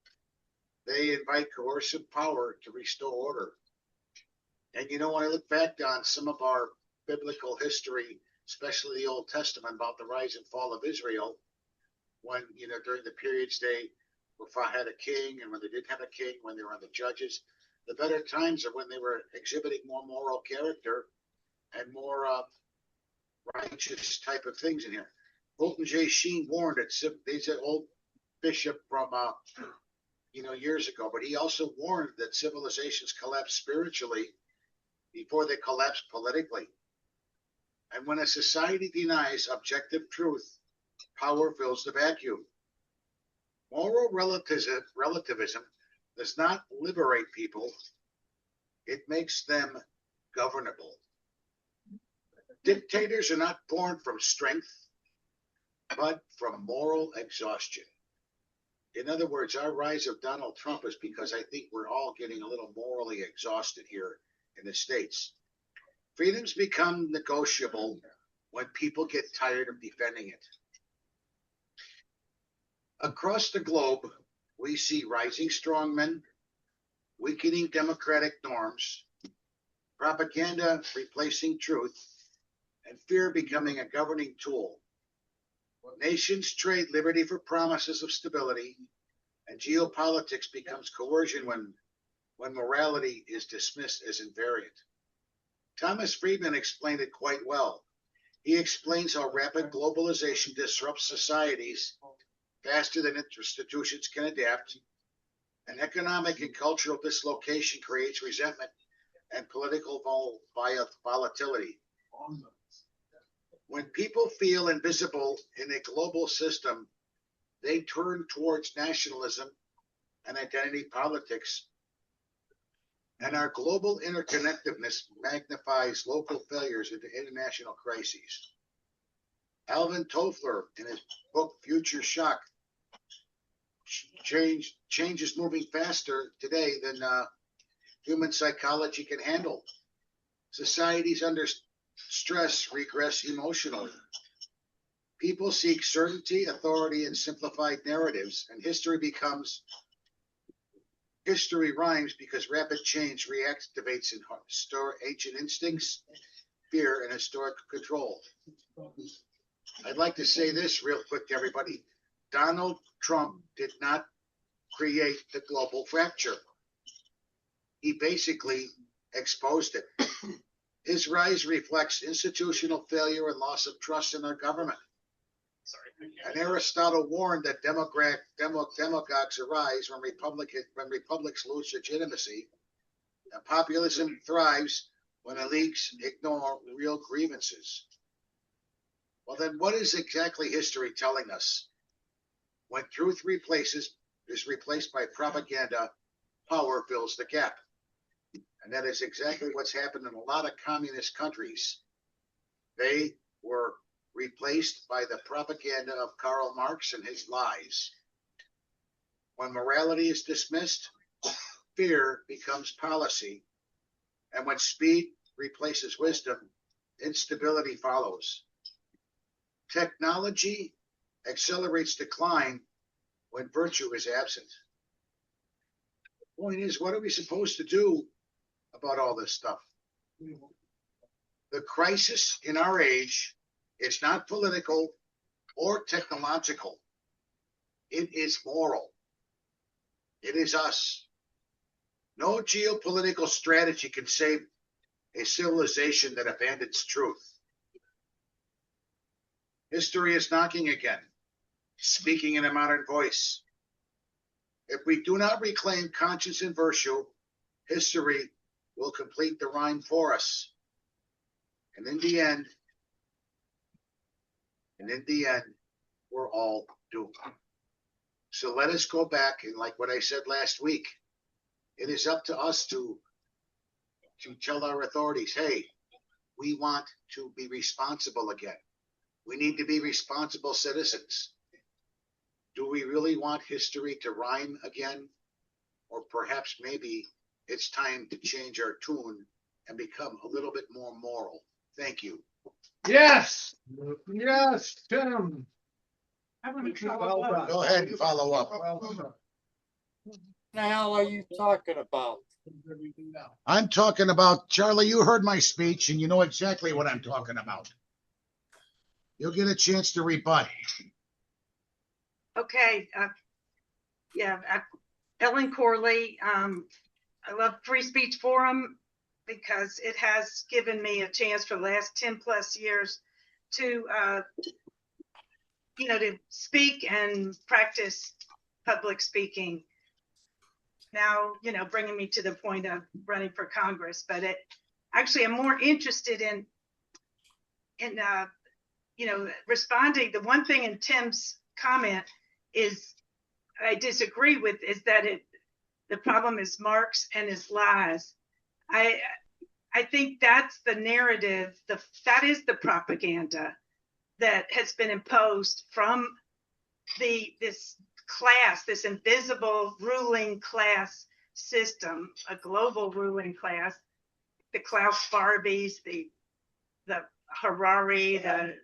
they invite coercive power to restore order. And you know, when I look back on some of our biblical history, especially the Old Testament, about the rise and fall of Israel, when, you know, during the periods they had a king and when they didn't have a king, when they were on the judges, the better times are when they were exhibiting more moral character and more righteous type of things in here. Fulton J. Sheen warned that he's an old bishop from years ago, but he also warned that civilizations collapse spiritually before they collapse politically. And when a society denies objective truth, power fills the vacuum. Moral relativism does not liberate people, it makes them governable. Dictators are not born from strength, but from moral exhaustion. In other words, our rise of Donald Trump is because I think we're all getting a little morally exhausted here in the States. Freedoms become negotiable when people get tired of defending it. Across the globe, we see rising strongmen, weakening democratic norms, propaganda replacing truth, and fear becoming a governing tool. Nations trade liberty for promises of stability, and geopolitics becomes coercion when morality is dismissed as invariant. Thomas Friedman explained it quite well. He explains how rapid globalization disrupts societies faster than institutions can adapt, and economic and cultural dislocation creates resentment and political volatility. When people feel invisible in a global system, they turn towards nationalism and identity politics. And our global interconnectedness magnifies local failures into international crises. Alvin Toffler, in his book Future Shock, change is moving faster today than human psychology can handle. Societies under stress regress emotionally. People seek certainty, authority, and simplified narratives, and history rhymes because rapid change reactivates ancient instincts, fear, and historic control. I'd like to say this real quick to everybody. Donald Trump did not create the global fracture. He basically exposed it. His rise reflects institutional failure and loss of trust in our government. And Aristotle warned that demagogues arise when republics lose legitimacy, and populism thrives when elites ignore real grievances. Well, then what is exactly history telling us? When truth is replaced by propaganda, power fills the gap. And that is exactly what's happened in a lot of communist countries. They were replaced by the propaganda of Karl Marx and his lies. When morality is dismissed, fear becomes policy. And when speed replaces wisdom, instability follows. Technology accelerates decline when virtue is absent. The point is, what are we supposed to do about all this stuff? The crisis in our age is not political or technological. It is moral. It is us. No geopolitical strategy can save a civilization that abandons truth. History is knocking again, speaking in a modern voice. If we do not reclaim conscience and virtue, history will complete the rhyme for us. And in the end, we're all doomed. So let us go back, and like what I said last week, it is up to us to tell our authorities, hey, we want to be responsible again. We need to be responsible citizens. Do we really want history to rhyme again? Or perhaps maybe it's time to change our tune and become a little bit more moral. Thank you. Yes, yes, Tim. Go ahead and follow up. What the hell are you talking about? I'm talking about, Charlie, you heard my speech and you know exactly what I'm talking about. You'll get a chance to rebut. Okay. Ellen Corley. I love Free Speech Forum because it has given me a chance for the last 10 plus years to, to speak and practice public speaking. Now, bringing me to the point of running for Congress, but I'm more interested in responding. The one thing in Tim's comment is I disagree with is that the problem is Marx and his lies. I think that's the narrative. That is the propaganda that has been imposed from this class, this invisible ruling class system, a global ruling class, the Klaus Barbies, the Harari, the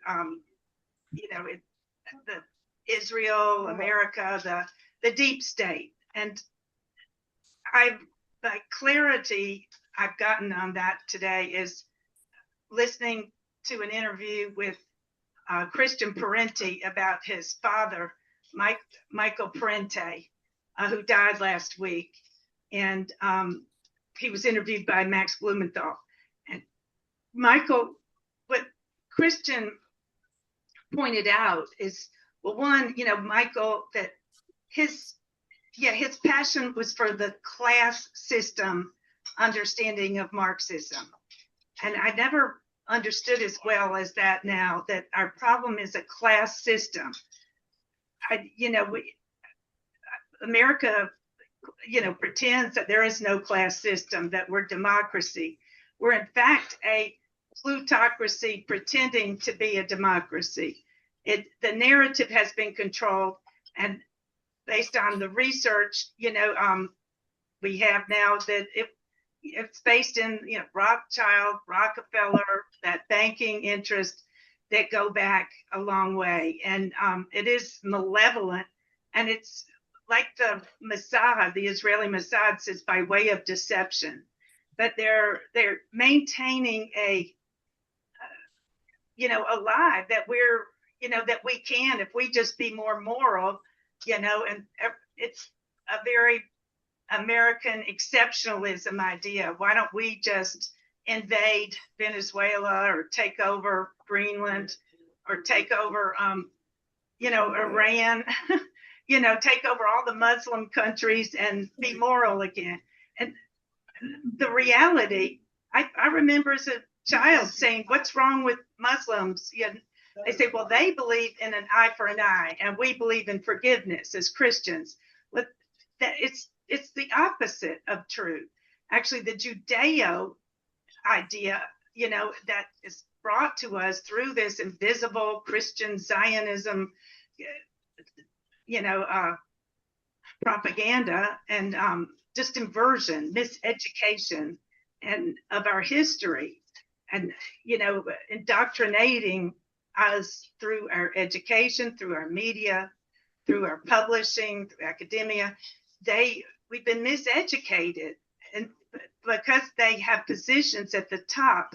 Israel, America, the deep state. And the clarity I've gotten on that today is listening to an interview with Christian Parenti about his father, Michael Parenti, who died last week. And he was interviewed by Max Blumenthal. And Michael, what Christian pointed out is, well, one, Michael, that his passion was for the class system understanding of Marxism. And I never understood as well as that now, that our problem is a class system. America, pretends that there is no class system, that we're democracy. We're in fact a plutocracy pretending to be a democracy. The narrative has been controlled, and based on the research, we have now that it's based in Rothschild, Rockefeller, that banking interest that go back a long way, and it is malevolent, and it's like the Mossad, the Israeli Mossad says, by way of deception, but they're maintaining a lie that we're that we can, if we just be more moral, and it's a very American exceptionalism idea. Why don't we just invade Venezuela or take over Greenland or take over, Iran, take over all the Muslim countries and be moral again? And the reality, I remember as a child saying, what's wrong with Muslims? They say, well, they believe in an eye for an eye, and we believe in forgiveness as Christians. But that it's the opposite of truth. Actually, the Judeo idea, that is brought to us through this invisible Christian Zionism, propaganda and just inversion, miseducation, and of our history, and indoctrinating us through our education, through our media, through our publishing, through academia. We've been miseducated, and because they have positions at the top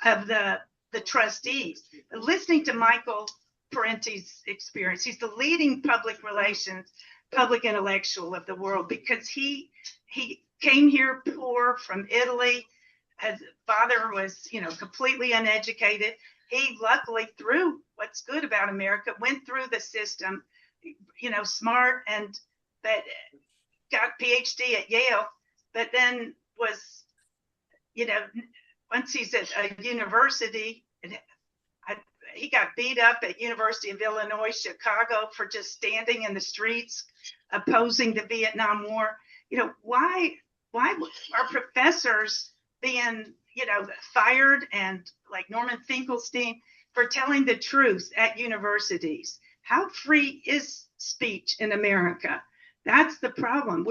of the trustees. Listening to Michael Parenti's experience, he's the leading public intellectual of the world, because he came here poor from Italy. His father was, completely uneducated. He luckily, through what's good about America, went through the system, smart, and but got PhD at Yale, but then was, once he's at a university, he got beat up at University of Illinois, Chicago for just standing in the streets opposing the Vietnam War. Why are professors being, fired, and like Norman Finkelstein for telling the truth at universities? How free is speech in America? That's the problem.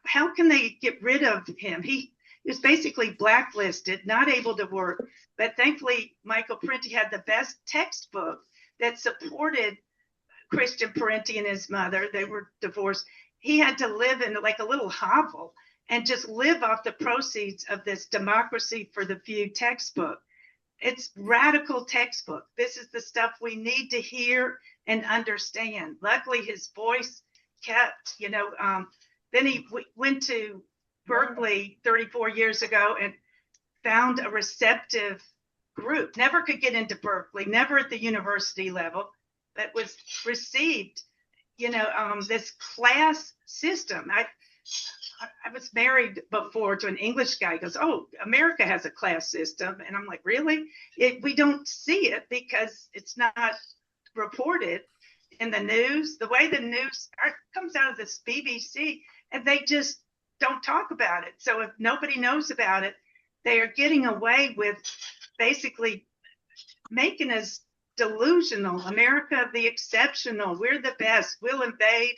How can they get rid of him? He was basically blacklisted, not able to work. But thankfully, Michael Parenti had the best textbook that supported Christian Parenti and his mother. They were divorced. He had to live in like a little hovel and just live off the proceeds of this Democracy for the Few textbook. It's radical textbook. This is the stuff we need to hear and understand. Luckily, his voice kept, then he went to Berkeley 34 years ago and found a receptive group. Never could get into Berkeley, never at the university level, but was received, this class system. I was married before to an English guy. He goes, "Oh, America has a class system." And I'm like, really? We don't see it because it's not reported in the news. The way the news comes out of this BBC, and they just don't talk about it. So if nobody knows about it, they are getting away with basically making us delusional. America, the exceptional. We're the best. We'll invade.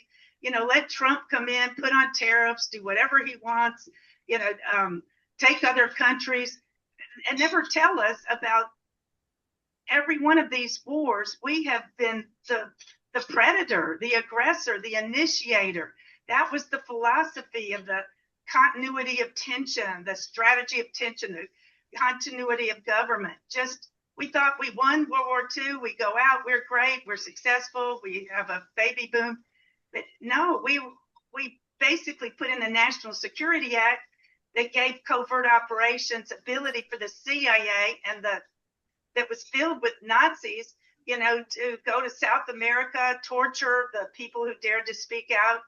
Let Trump come in, put on tariffs, do whatever he wants, take other countries, and never tell us about every one of these wars. We have been the predator, the aggressor, the initiator. That was the philosophy of the continuity of tension, the strategy of tension, the continuity of government. We thought we won World War II. We go out, we're great, we're successful, we have a baby boom. But no, we basically put in the National Security Act that gave covert operations ability for the CIA and that was filled with Nazis, to go to South America, torture the people who dared to speak out,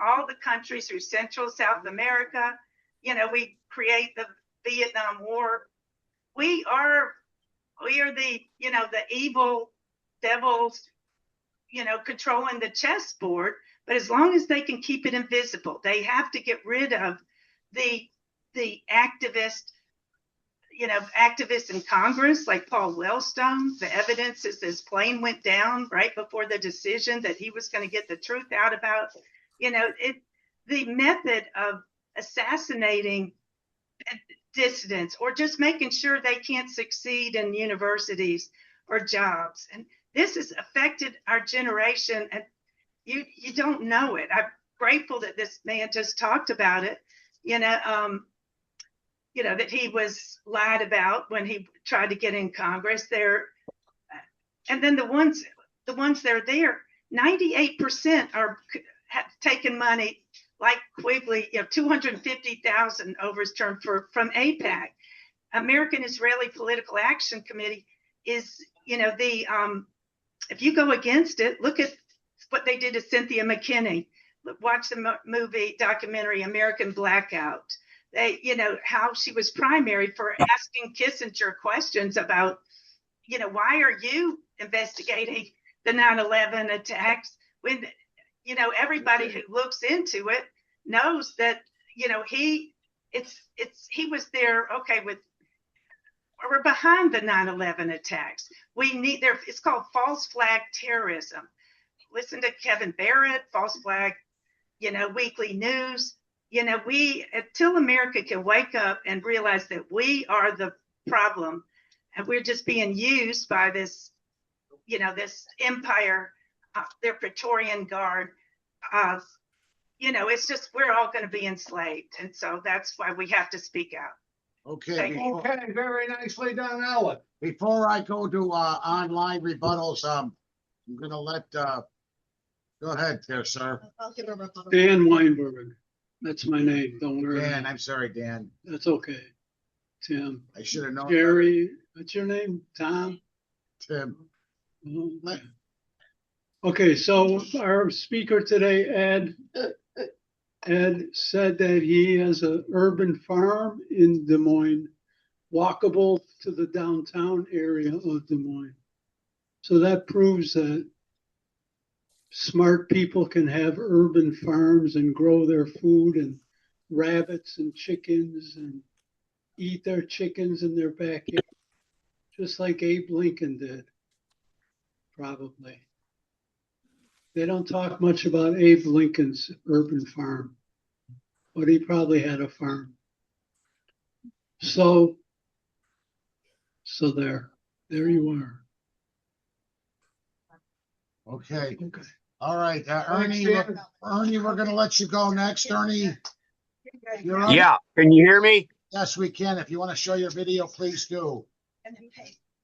all the countries through Central South America. We create the Vietnam War. We are the, the evil devils, controlling the chessboard. But as long as they can keep it invisible, they have to get rid of the activists in Congress like Paul Wellstone. The evidence is this plane went down right before the decision that he was going to get the truth out about, the method of assassinating dissidents or just making sure they can't succeed in universities or jobs. And this has affected our generation, and you don't know it. I'm grateful that this man just talked about it, that he was lied about when he tried to get in Congress there. And then the ones that are there, 98% have taken money like Quigley, $250,000 over his term from AIPAC. American Israeli Political Action Committee is, if you go against it, look at what they did to Cynthia McKinney. Watch the documentary American Blackout. They, how she was primary for asking Kissinger questions about, why are you investigating the 9/11 attacks when, everybody who looks into it knows that, he was there, okay, we're behind the 9/11 attacks. It's called false flag terrorism. Listen to Kevin Barrett, false flag, weekly news. Until America can wake up and realize that we are the problem and we're just being used by this, this empire, their Praetorian Guard, it's just, we're all going to be enslaved. And so that's why we have to speak out. Okay. Okay, very nicely done, Ellen. Before I go to online rebuttals, I'm going to let, go ahead there, sir. Dan Weinberg. That's my name. Don't worry. Dan, I'm sorry, Dan. That's okay. Tim. I should have known. Jerry. What's your name? Tom? Tim. Okay, so our speaker today, Ed, Ed said that he has an urban farm in Des Moines, walkable to the downtown area of Des Moines. So that proves that smart people can have urban farms and grow their food and rabbits and chickens and eat their chickens in their backyard, just like Abe Lincoln did, probably. They don't talk much about Abe Lincoln's urban farm, but he probably had a farm. So there you are. Okay. All right, Ernie, we're gonna let you go next. Ernie, you're up. Yeah, can you hear me? Yes, we can. If you want to show your video, please do.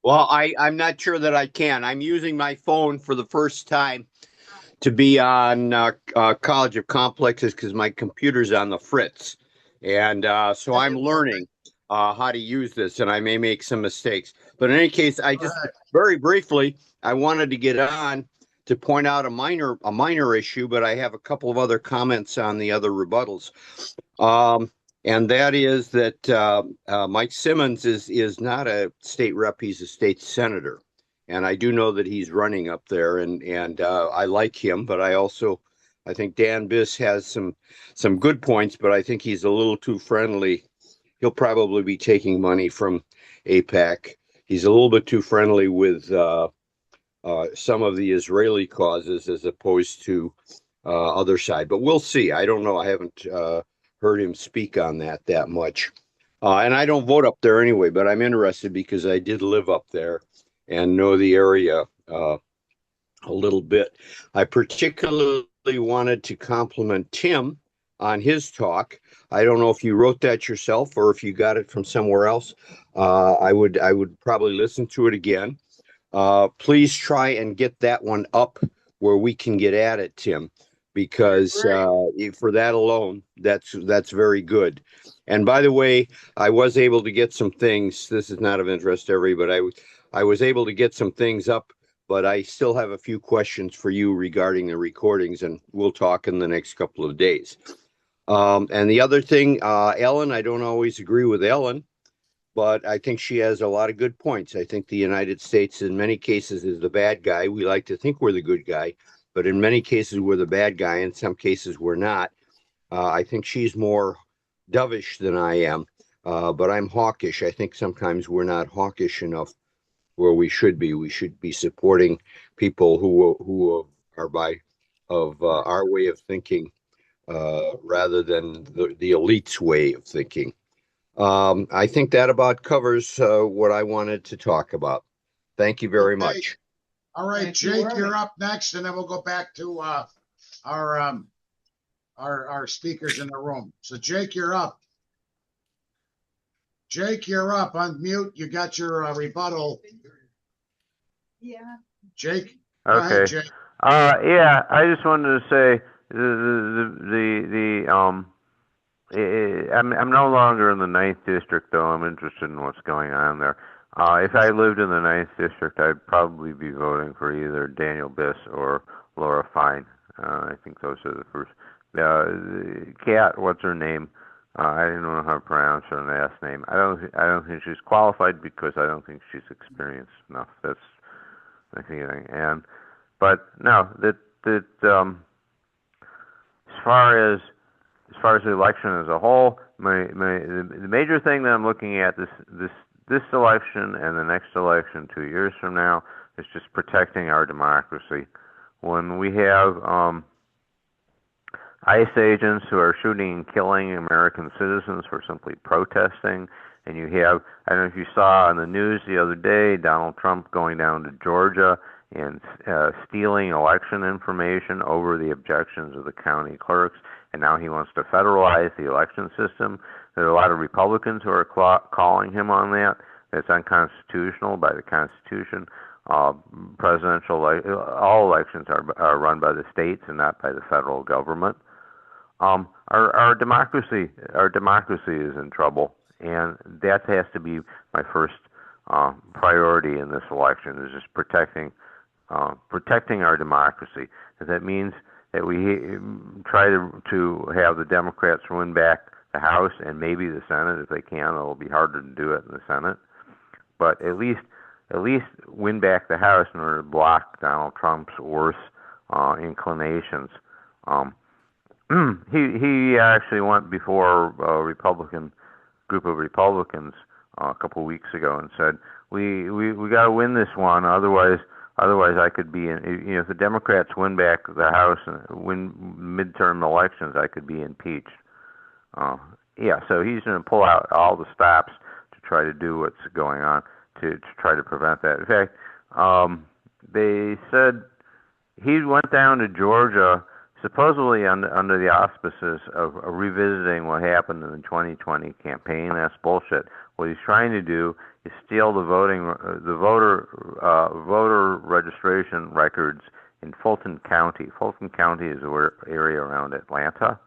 Well, I'm not sure that I can. I'm using my phone for the first time to be on College of Complexes because my computer's on the fritz. And so I'm learning how to use this, and I may make some mistakes. But in any case, I just very briefly, I wanted to get on to point out a minor issue, but I have a couple of other comments on the other rebuttals. And that is that Mike Simmons is not a state rep, he's a state senator. And I do know that he's running up there, and I like him, but I think Dan Biss has some good points, but I think he's a little too friendly. He'll probably be taking money from AIPAC. He's a little bit too friendly with some of the Israeli causes as opposed to other side. But we'll see. I don't know. I haven't heard him speak on that much. And I don't vote up there anyway, but I'm interested because I did live up there and know the area a little bit. I particularly wanted to compliment Tim on his talk. I don't know if you wrote that yourself or if you got it from somewhere else. I would probably listen to it again. Please try and get that one up where we can get at it, Tim, because for that alone, that's very good. And by the way, I was able to get some things. This is not of interest to everybody. I was able to get some things up, but I still have a few questions for you regarding the recordings, and we'll talk in the next couple of days. And the other thing, Ellen, I don't always agree with Ellen, but I think she has a lot of good points. I think the United States, in many cases, is the bad guy. We like to think we're the good guy, but in many cases, we're the bad guy. In some cases, we're not. I think she's more dovish than I am, but I'm hawkish. I think sometimes we're not hawkish enough where we should be. We should be supporting people who are of our way of thinking rather than the elite's way of thinking. I think that about covers what I wanted to talk about. Thank you very much. All right, Jake, you're up next, and then we'll go back to our speakers in the room. So, Jake, you're up. Jake, you're up. Unmute. You got your rebuttal. Yeah. Jake. Okay. Go ahead, Jake. Yeah, I just wanted to say I'm no longer in the 9th district, though. I'm interested in what's going on there. If I lived in the 9th district, I'd probably be voting for either Daniel Biss or Laura Fine. I think those are the first. Kat, what's her name? I don't know how to pronounce her last name. I don't think she's qualified because I don't think she's experienced enough. That's my feeling. But no, as far as the election as a whole, the major thing that I'm looking at this election and the next election 2 years from now is just protecting our democracy. When we have ICE agents who are shooting and killing American citizens for simply protesting, and you have, I don't know if you saw on the news the other day, Donald Trump going down to Georgia and stealing election information over the objections of the county clerks, and now he wants to federalize the election system. There are a lot of Republicans who are calling him on that. It's unconstitutional by the Constitution. Presidential, all elections are run by the states and not by the federal government. Our democracy is in trouble, and that has to be my first priority in this election, is just protecting our democracy. If that means that we try to have the Democrats win back the House and maybe the Senate if they can. It'll be harder to do it in the Senate, but at least win back the House in order to block Donald Trump's worst inclinations. He actually went before a group of Republicans a couple of weeks ago and said, we got to win this one, otherwise I could be in, if the Democrats win back the House and win midterm elections, I could be impeached. So he's going to pull out all the stops to try to do what's going on to try to prevent that. In fact, they said he went down to Georgia supposedly under the auspices of revisiting what happened in the 2020 campaign. That's bullshit. What he's trying to do is steal the voter registration records in Fulton County. Fulton County is an area around Atlanta,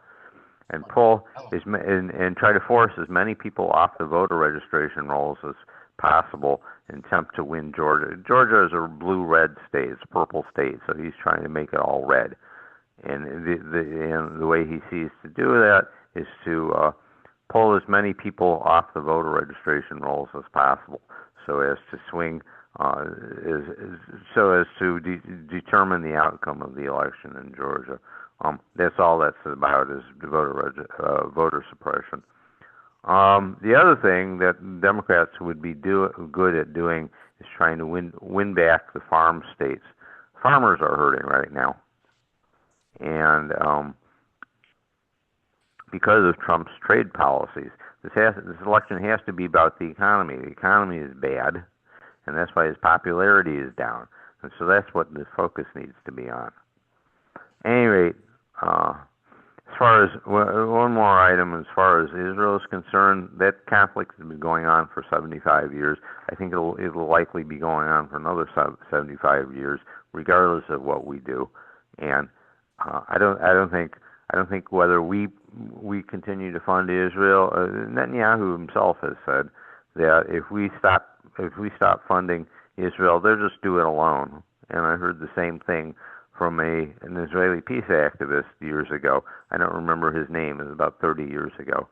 and and try to force as many people off the voter registration rolls as possible and attempt to win Georgia. Georgia is a blue-red state. It's a purple state, so he's trying to make it all red. And the way he sees to do that is to pull as many people off the voter registration rolls as possible, so as to swing, so as to determine the outcome of the election in Georgia. That's all that's about, is voter suppression. The other thing that Democrats would be good at doing is trying to win back the farm states. Farmers are hurting right now, and because of Trump's trade policies, this election has to be about the economy. The economy is bad, and that's why his popularity is down. And so that's what the focus needs to be on. At any rate, as far as one more item, as far as Israel is concerned, that conflict has been going on for 75 years. I think it'll likely be going on for another 75 years, regardless of what we do. And I don't think whether we continue to fund Israel. Netanyahu himself has said that if we stop funding Israel, they'll just do it alone. And I heard the same thing from an Israeli peace activist years ago. I don't remember his name. It was about 30 years ago.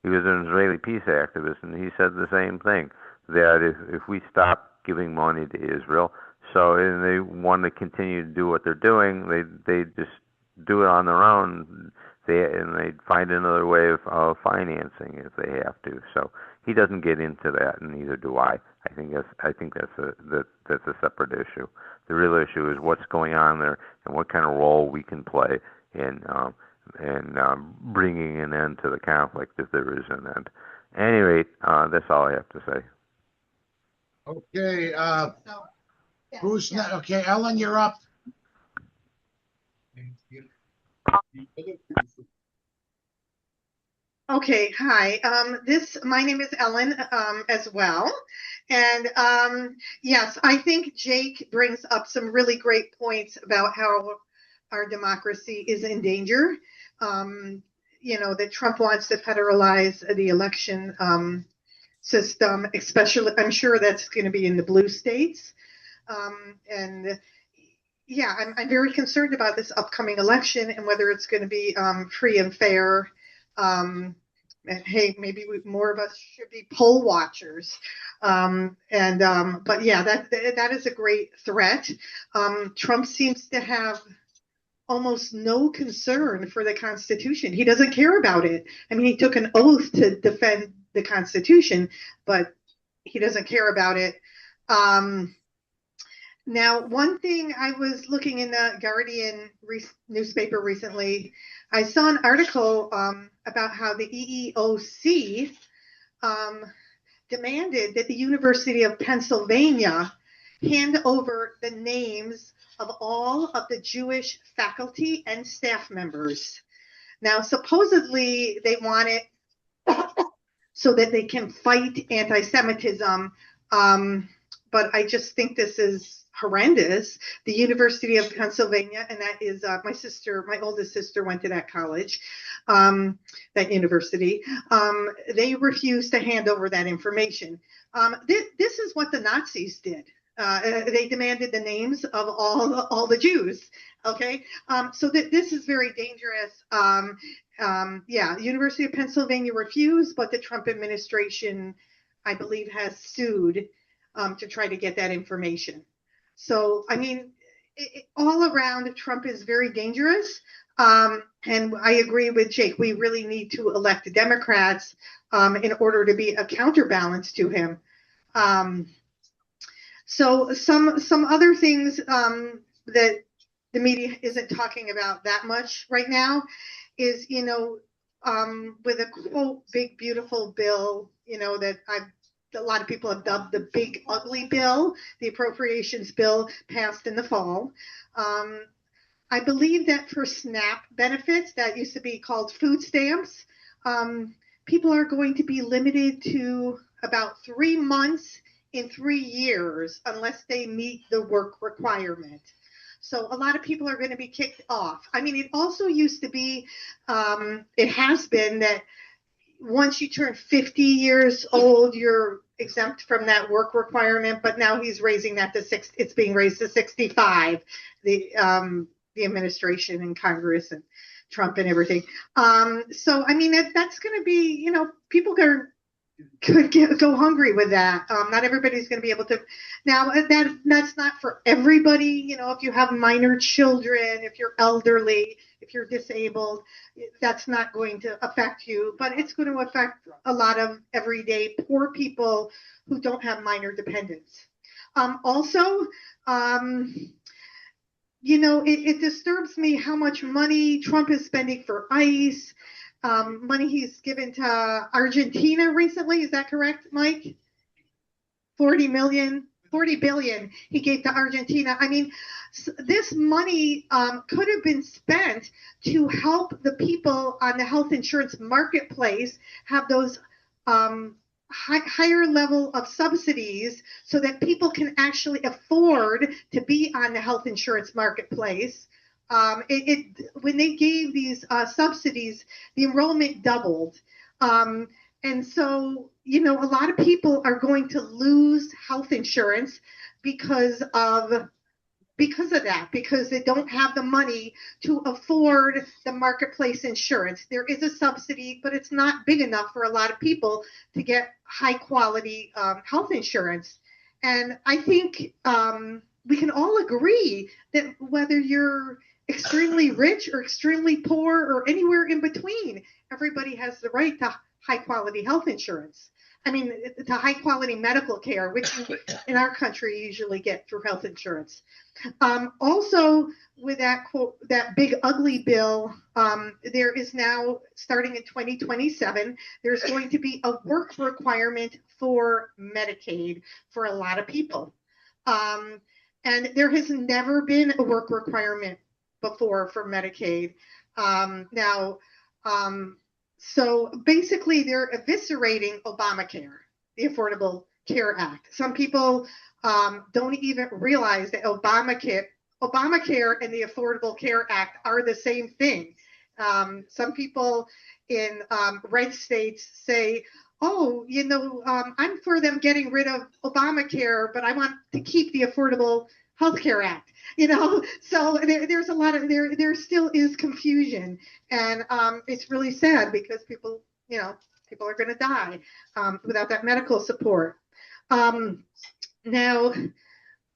He was an Israeli peace activist, and he said the same thing, that if we stop giving money to Israel, and they want to continue to do what they're doing, they just do it on their own, and they find another way of financing if they have to. So he doesn't get into that, and neither do I. I think that's a separate issue. The real issue is what's going on there and what kind of role we can play in bringing an end to the conflict, if there is an end. At any rate, that's all I have to say. Okay, who's next? Okay, Ellen, you're up. Okay, hi. My name is Ellen as well. And yes, I think Jake brings up some really great points about how our democracy is in danger. That Trump wants to federalize the election system, especially, I'm sure that's going to be in the blue states. I'm very concerned about this upcoming election and whether it's going to be free and fair. And hey, maybe more of us should be poll watchers. But yeah, that is a great threat. Trump seems to have almost no concern for the Constitution. He doesn't care about it. I mean, he took an oath to defend the Constitution, but he doesn't care about it. Now, one thing, I was looking in the Guardian newspaper recently. I saw an article about how the EEOC demanded that the University of Pennsylvania hand over the names of all of the Jewish faculty and staff members. Now, supposedly they want it so that they can fight anti-Semitism, but I just think this is horrendous. The University of Pennsylvania, and that is my oldest sister went to that college, that university. They refused to hand over that information. This is what the Nazis did. they demanded the names of all the Jews. Okay, so this is very dangerous. Yeah, University of Pennsylvania refused, but the Trump administration, I believe, has sued to try to get that information. So, I mean, all around, Trump is very dangerous. And I agree with Jake. We really need to elect Democrats in order to be a counterbalance to him. So some other things that the media isn't talking about that much right now is, with a quote, big, beautiful bill, that a lot of people have dubbed the big, ugly bill, the appropriations bill passed in the fall. I believe that for SNAP benefits, that used to be called food stamps, people are going to be limited to about 3 months in 3 years unless they meet the work requirement. So a lot of people are going to be kicked off. I mean, it also used to be, it has been that once you turn 50 years old, you're exempt from that work requirement, but now he's raising that to it's being raised to 65, the administration and Congress and Trump and everything. So, I mean, that's going to be, people could go hungry with that. Not everybody's going to be able to. Now, that's not for everybody. If you have minor children, if you're elderly, if you're disabled, that's not going to affect you. But it's going to affect a lot of everyday poor people who don't have minor dependents. Also, it disturbs me how much money Trump is spending for ICE. Money he's given to Argentina recently. Is that correct, Mike? 40 billion he gave to Argentina. I mean, this money could have been spent to help the people on the health insurance marketplace have those higher level of subsidies so that people can actually afford to be on the health insurance marketplace. When they gave these subsidies, the enrollment doubled. And so, a lot of people are going to lose health insurance because of that, because they don't have the money to afford the marketplace insurance. There is a subsidy, but it's not big enough for a lot of people to get high quality health insurance. And I think we can all agree that whether you're extremely rich or extremely poor or anywhere in between, everybody has the right to high quality health insurance. I mean, to high quality medical care, which in our country you usually get through health insurance. Also, with that quote, that big ugly bill, there is now, starting in 2027, there's going to be a work requirement for Medicaid for a lot of people. And there has never been a work requirement before for Medicaid. So basically they're eviscerating Obamacare, the Affordable Care Act. Some people don't even realize that Obamacare and the Affordable Care Act are the same thing. Some people in red states say, oh, I'm for them getting rid of Obamacare, but I want to keep the Affordable Health Care Act. So there's a lot of there still is confusion, and it's really sad because people are going to die without that medical support. Now,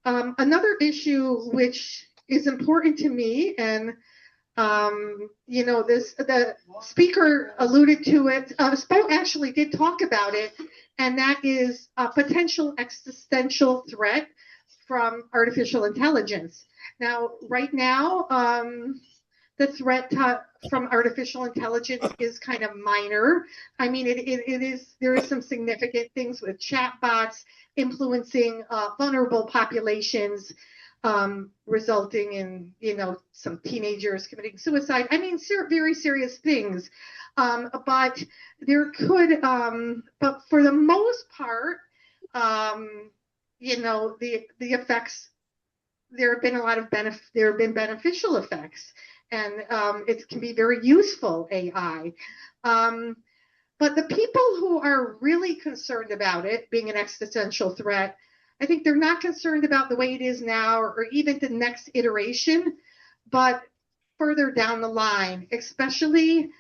another issue which is important to me, and the speaker alluded to it. Spo actually did talk about it, and that is a potential existential threat from artificial intelligence. Now, right now, the threat from artificial intelligence is kind of minor. I mean, there is some significant things with chatbots influencing vulnerable populations, resulting in, some teenagers committing suicide. I mean, very serious things. But there could, but for the most part, the effects, there have been a lot of there have been beneficial effects, and it can be very useful, AI. But the people who are really concerned about it being an existential threat I think they're not concerned about the way it is now or even the next iteration, but further down the line, especially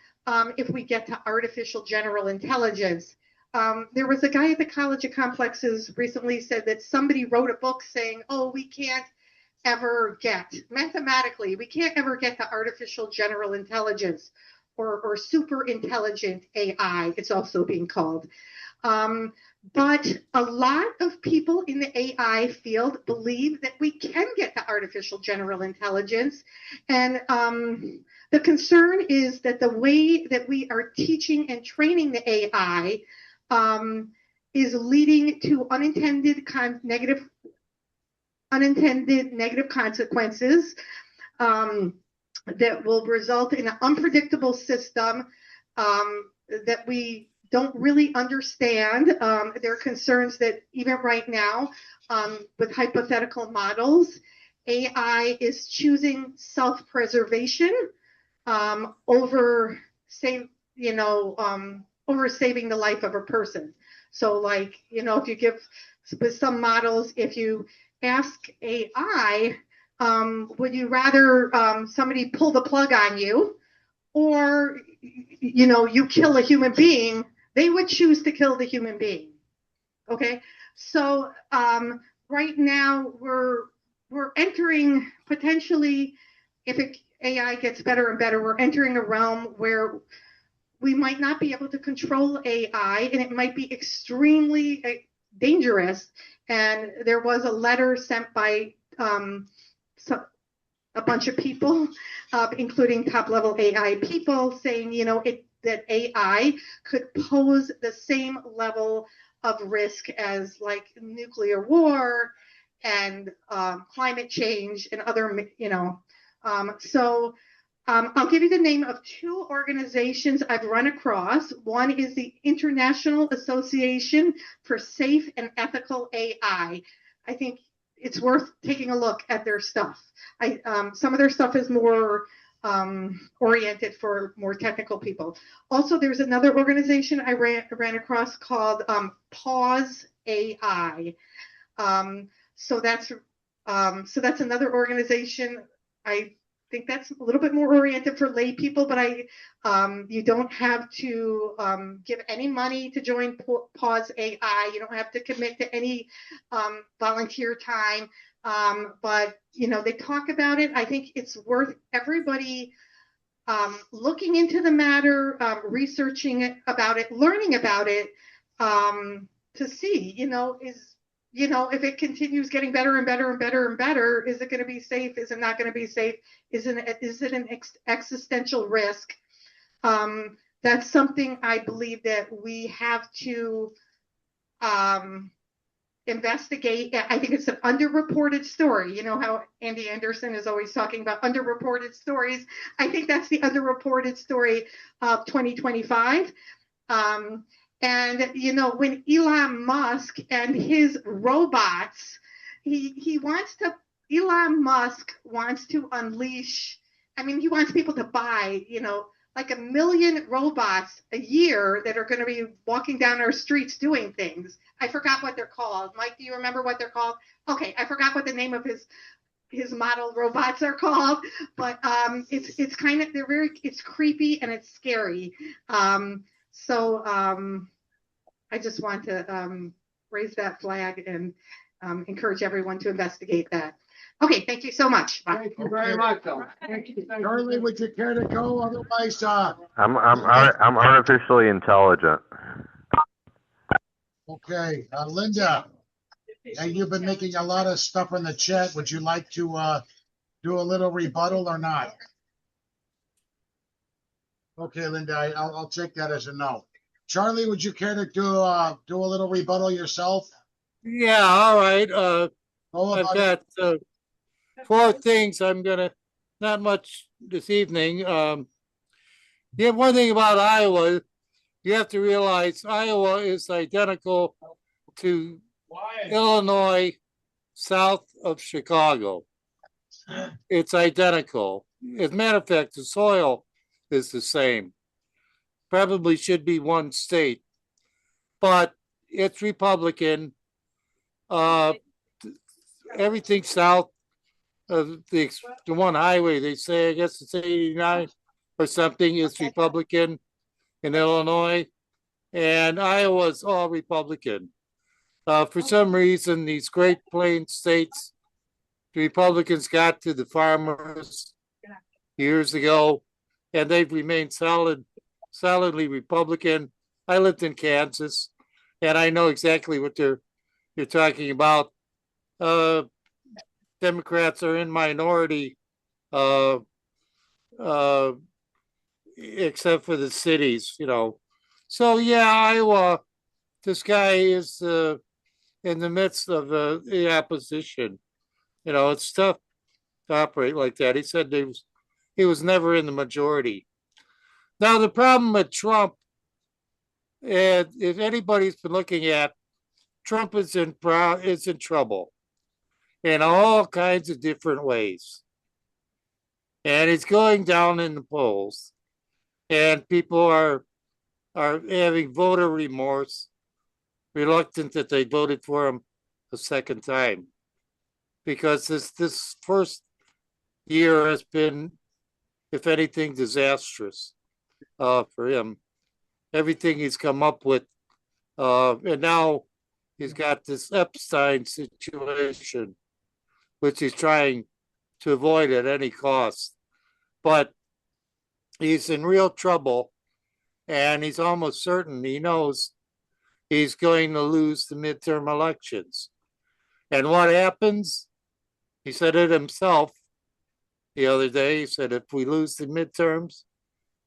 if we get to artificial general intelligence. There was a guy at the College of Complexes recently said that somebody wrote a book saying, oh, we can't ever get, mathematically, we can't ever get to artificial general intelligence or super intelligent AI, it's also being called. But a lot of people in the AI field believe that we can get to artificial general intelligence. And the concern is that the way that we are teaching and training the AI is leading to unintended negative consequences that will result in an unpredictable system that we don't really understand. There are concerns that even right now, with hypothetical models, AI is choosing self-preservation over saving the life of a person. So, like, if you give with some models, if you ask AI, would you rather somebody pull the plug on you, or you kill a human being? They would choose to kill the human being. Okay, so right now we're entering, potentially, if AI gets better and better, we're entering a realm where we might not be able to control AI, and it might be extremely dangerous. And there was a letter sent by a bunch of people, including top-level AI people, saying, that AI could pose the same level of risk as like nuclear war and climate change and other, so I'll give you the name of two organizations I've run across. One is the International Association for Safe and Ethical AI. I think it's worth taking a look at their stuff. Some of their stuff is more oriented for more technical people. Also, there's another organization I ran across called Pause AI. So that's another organization. I think that's a little bit more oriented for lay people, but you don't have to give any money to join Pause AI. You don't have to commit to any volunteer time. But they talk about it. I think it's worth everybody looking into the matter, researching about it, learning about it, to see, if it continues getting better and better and better and better, is it going to be safe? Is it not going to be safe? Is it an existential risk? That's something I believe that we have to investigate. I think it's an underreported story. You know how Andy Anderson is always talking about underreported stories. I think that's the underreported story of 2025. And when Elon Musk and his robots, Elon Musk wants to unleash, he wants people to buy, like 1 million robots a year that are going to be walking down our streets doing things. I forgot what they're called. Mike, do you remember what they're called? Okay, I forgot what the name of his model robots are called, but it's kind of, it's creepy and it's scary. So I just want to raise that flag and encourage everyone to investigate that. Okay, thank you so much. Bye. Thank you very much, though. Charlie, would you care to go? Otherwise, I'm artificially intelligent. Okay, Linda, you've been making a lot of stuff in the chat. Would you like to do a little rebuttal or not? Okay, Linda, I'll take that as a no. Charlie, would you care to do a little rebuttal yourself? Yeah, all right. I've got 4 things I'm gonna, not much this evening. Yeah, one thing about Iowa, you have to realize Iowa is identical to Illinois south of Chicago. It's identical. As a matter of fact, the soil is the same. Probably should be one state, but it's Republican. everything south of the one highway, they say, I guess it's 89 or something, is Republican in Illinois, and Iowa's all Republican. For some reason, these Great Plains states, the Republicans got to the farmers years ago, and they've remained solidly Republican. I lived in Kansas, and I know exactly what you're talking about. Uh, Democrats are in minority, uh, uh, except for the cities, you know. So yeah, Iowa. This guy is in the midst of the opposition. You know, it's tough to operate like that. He said he was never in the majority. Now the problem with Trump, and if anybody's been looking at, Trump is in trouble in all kinds of different ways, and he's going down in the polls, and people are having voter remorse, reluctant that they voted for him a second time, because this first year has been, if anything, disastrous for him. Everything he's come up with, and now he's got this Epstein situation, which he's trying to avoid at any cost. But he's in real trouble, and he's almost certain, he knows he's going to lose the midterm elections. And what happens? He said it himself the other day. He said, if we lose the midterms,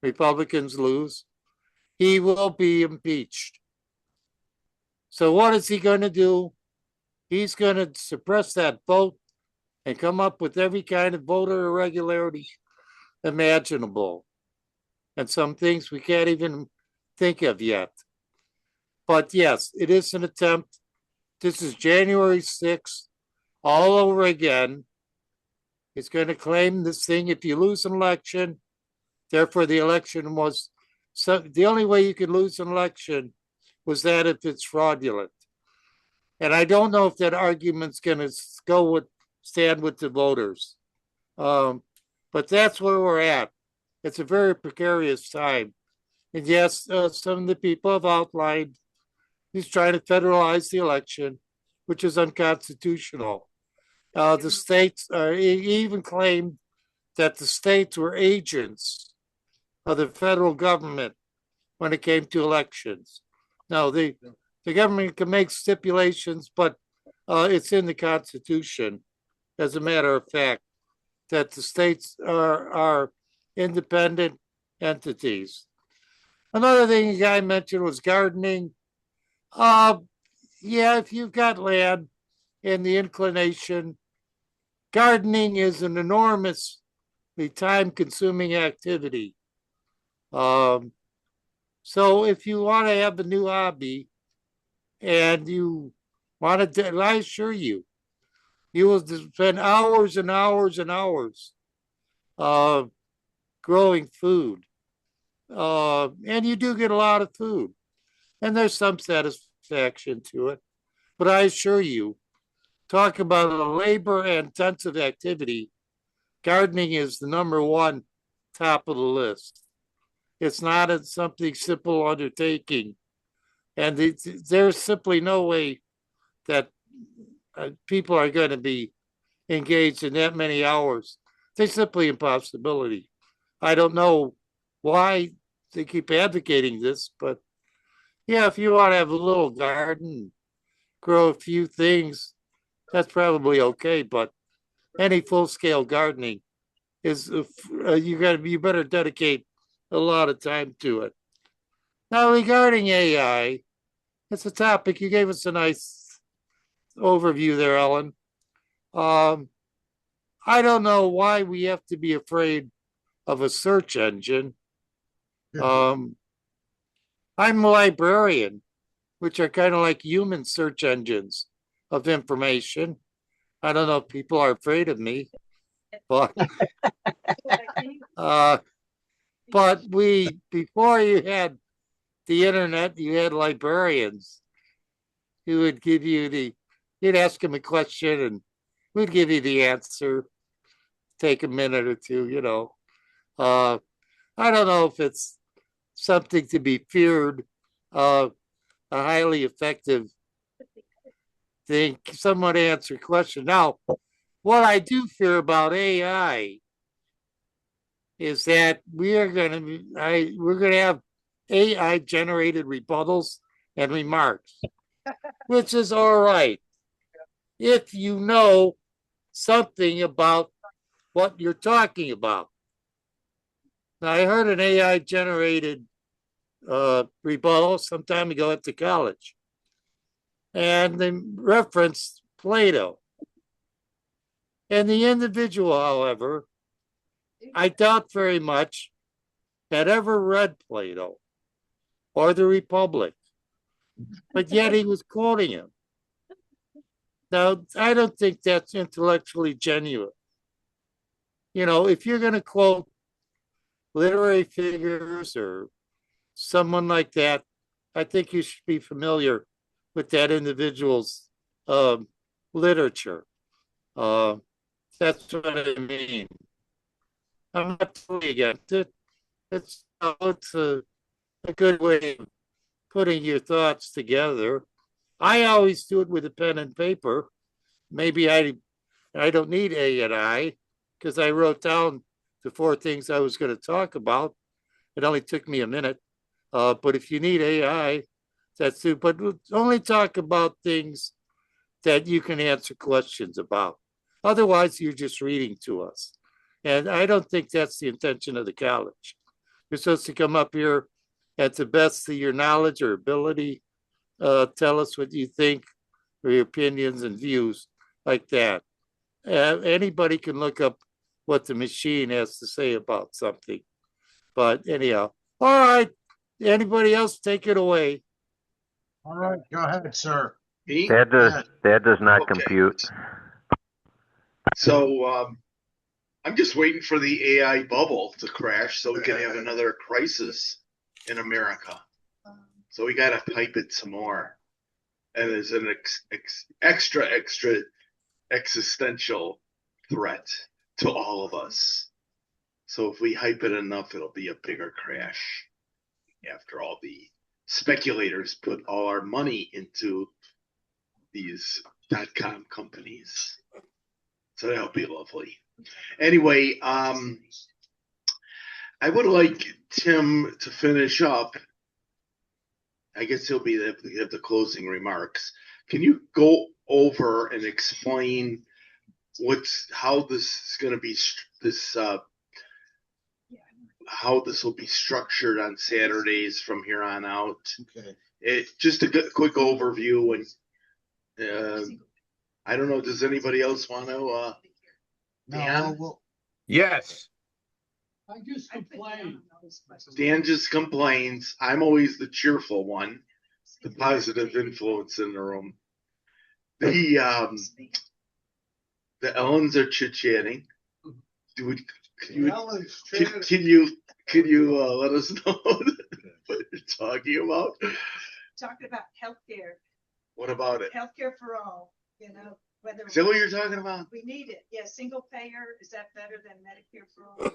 Republicans lose, he will be impeached. So what is he going to do? He's going to suppress that vote and come up with every kind of voter irregularity imaginable, and some things we can't even think of yet. But yes, it is an attempt. This is January 6th, all over again. He's going to claim this thing, if you lose an election, therefore the election was, so the only way you could lose an election was that if it's fraudulent. And I don't know if that argument's going to stand with the voters. But that's where we're at. It's a very precarious time. And yes, some of the people have outlined he's trying to federalize the election, which is unconstitutional. The states, he even claimed that the states were agents of the federal government when it came to elections. Now, the government can make stipulations, but it's in the Constitution, as a matter of fact, that the states are independent entities. Another thing the guy mentioned was gardening. Yeah, if you've got land and the inclination, gardening is an enormously time-consuming activity. So if you want to have a new hobby and you want to, I assure you, you will spend hours and hours and hours growing food. And you do get a lot of food. And there's some satisfaction to it. But I assure you, talk about a labor-intensive activity, gardening is the number one top of the list. It's not something simple undertaking. And there's simply no way that people are going to be engaged in that many hours. There's simply impossibility. I don't know why they keep advocating this, but yeah, if you want to have a little garden, grow a few things, that's probably okay. But any full-scale gardening is you better dedicate a lot of time to it. Now, regarding AI, it's a topic you gave us a nice overview there, Ellen. I don't know why we have to be afraid of a search engine. I'm a librarian, which are kind of like human search engines of information. I don't know if people are afraid of me, but before you had the internet, you had librarians who would give you you'd ask them a question and we'd give you the answer. Take a minute or two, you know. I don't know if it's something to be feared. A highly effective thing. Someone answer question. Now, what I do fear about AI is that we're going to have AI generated rebuttals and remarks, which is all right if you know something about what you're talking about. Now, I heard an AI generated rebuttal some time ago at the college, and they referenced Plato. And the individual, however, I doubt very much had ever read Plato or the Republic, but yet he was quoting him. Now, I don't think that's intellectually genuine. You know, if you're going to quote literary figures or someone like that, I think you should be familiar with that individual's literature. That's what I mean. I'm not totally against it. It's a good way of putting your thoughts together. I always do it with a pen and paper. Maybe I don't need A and I because I wrote down the 4 things I was going to talk about. It only took me a minute. But if you need AI, that's it. But we'll only talk about things that you can answer questions about. Otherwise, you're just reading to us. And I don't think that's the intention of the college. You're supposed to come up here at the best of your knowledge or ability, tell us what you think, or your opinions and views like that. Anybody can look up what the machine has to say about something. But anyhow, all right. Anybody else take it away? All right, go ahead, sir. Me? That does not Okay. compute. So I'm just waiting for the AI bubble to crash so we can have another crisis in America. So we got to pipe it some more. And it's an extra existential threat to all of us. So if we hype it enough, it'll be a bigger crash. After all the speculators put all our money into these .com companies. So that'll be lovely. Anyway, I would like Tim to finish up. I guess he'll be the closing remarks. Can you go over and explain how this is going to be how this will be structured on Saturdays from here on out? Okay. Just a quick overview, and I don't know. Does anybody else want to? Dan? Yes. I just complain. Dan just complains. I'm always the cheerful one, the positive influence in the room. The Ellens are chit-chatting. Can you let us know what you're talking about? Talking about healthcare. What about it? Healthcare for all. You know, whether Is that what you're talking about? we need it. Yeah, single payer. Is that better than Medicare for all?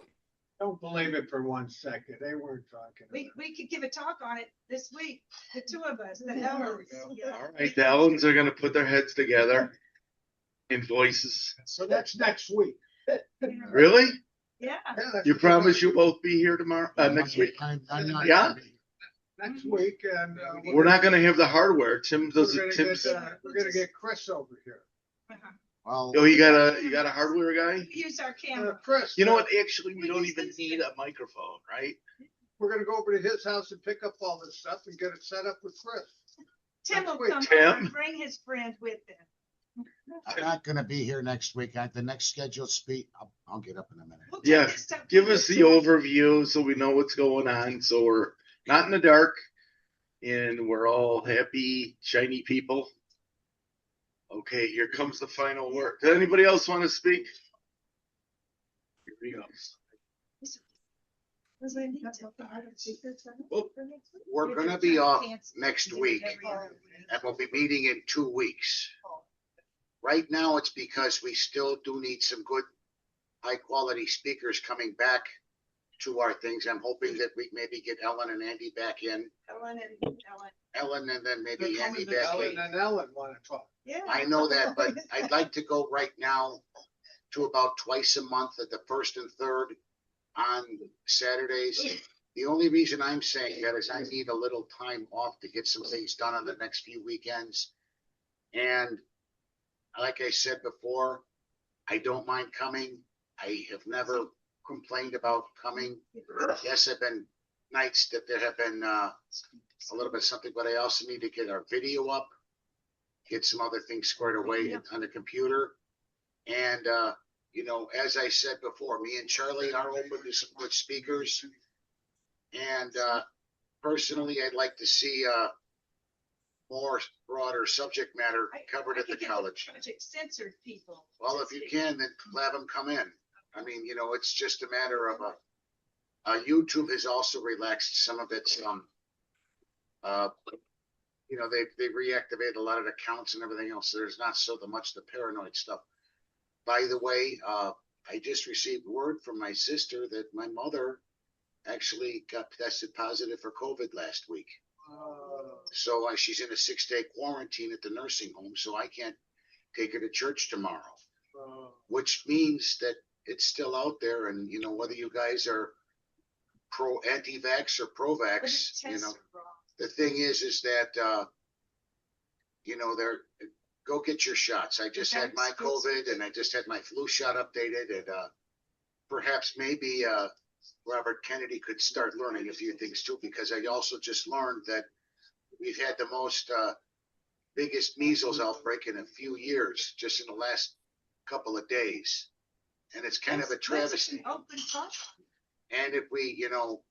Don't believe it for 1 second. They weren't talking. We could give a talk on it this week. The 2 of us. The Ellens. Yeah. All right, the Ellens are going to put their heads together in voices. So that's next week. Really? Yeah. You promise you'll both be here tomorrow, next week? I'm not Yeah? Next week, and We're not going to have the hardware. Tim does it. We're gonna get Chris over here. Well, Oh, you got a hardware guy? Use our camera. Chris, You know what? Actually, we don't even need a microphone, right? we're gonna go over to his house and pick up all this stuff and get it set up with Chris. Tim will Wait, come Tim? over and bring his friend with him. I'm not going to be here next week. The next scheduled speak, I'll get up in a minute. We'll take Yeah, this stuff give with us the overview so we know what's going on. So we're not in the dark and we're all happy, shiny people. Okay, here comes the final word. Does anybody else want to speak? Here we go. Well, we're going to be off next week, and we'll be meeting in 2 weeks. Right now, it's because we still do need some good, high-quality speakers coming back to our things. I'm hoping that we maybe get Ellen and Andy back in. Ellen and then maybe Andy back Ellen in. and Ellen want to talk. Yeah. I know that, but I'd like to go right now to about twice a month at the first and third on Saturdays. The only reason I'm saying that is I need a little time off to get some things done on the next few weekends. And like I said before, I don't mind coming. I have never complained about coming. Yes, there have been nights that there have been a little bit of something, but I also need to get our video up, get some other things squared away on the computer. And, you know, as I said before, me and Charlie are open to some good speakers. And personally, I'd like to see more broader subject matter covered at the college. Censored people. Well, if you can, then have them come in. I mean, you know, it's just a matter of YouTube has also relaxed some of its you know, they've reactivated a lot of accounts and everything else. So there's not so much the paranoid stuff. By the way, I just received word from my sister that my mother actually got tested positive for COVID last week. So she's in a 6-day quarantine at the nursing home, so I can't take her to church tomorrow. Which means that it's still out there, and you know, whether you guys are anti-vax or pro-vax, you know, the thing is that you know, go get your shots. I just had my COVID and I just had my flu shot updated, and perhaps maybe Robert Kennedy could start learning a few things too, because I also just learned that we've had the most biggest measles outbreak in a few years, just in the last couple of days. And it's kind of a travesty. And if we, you know,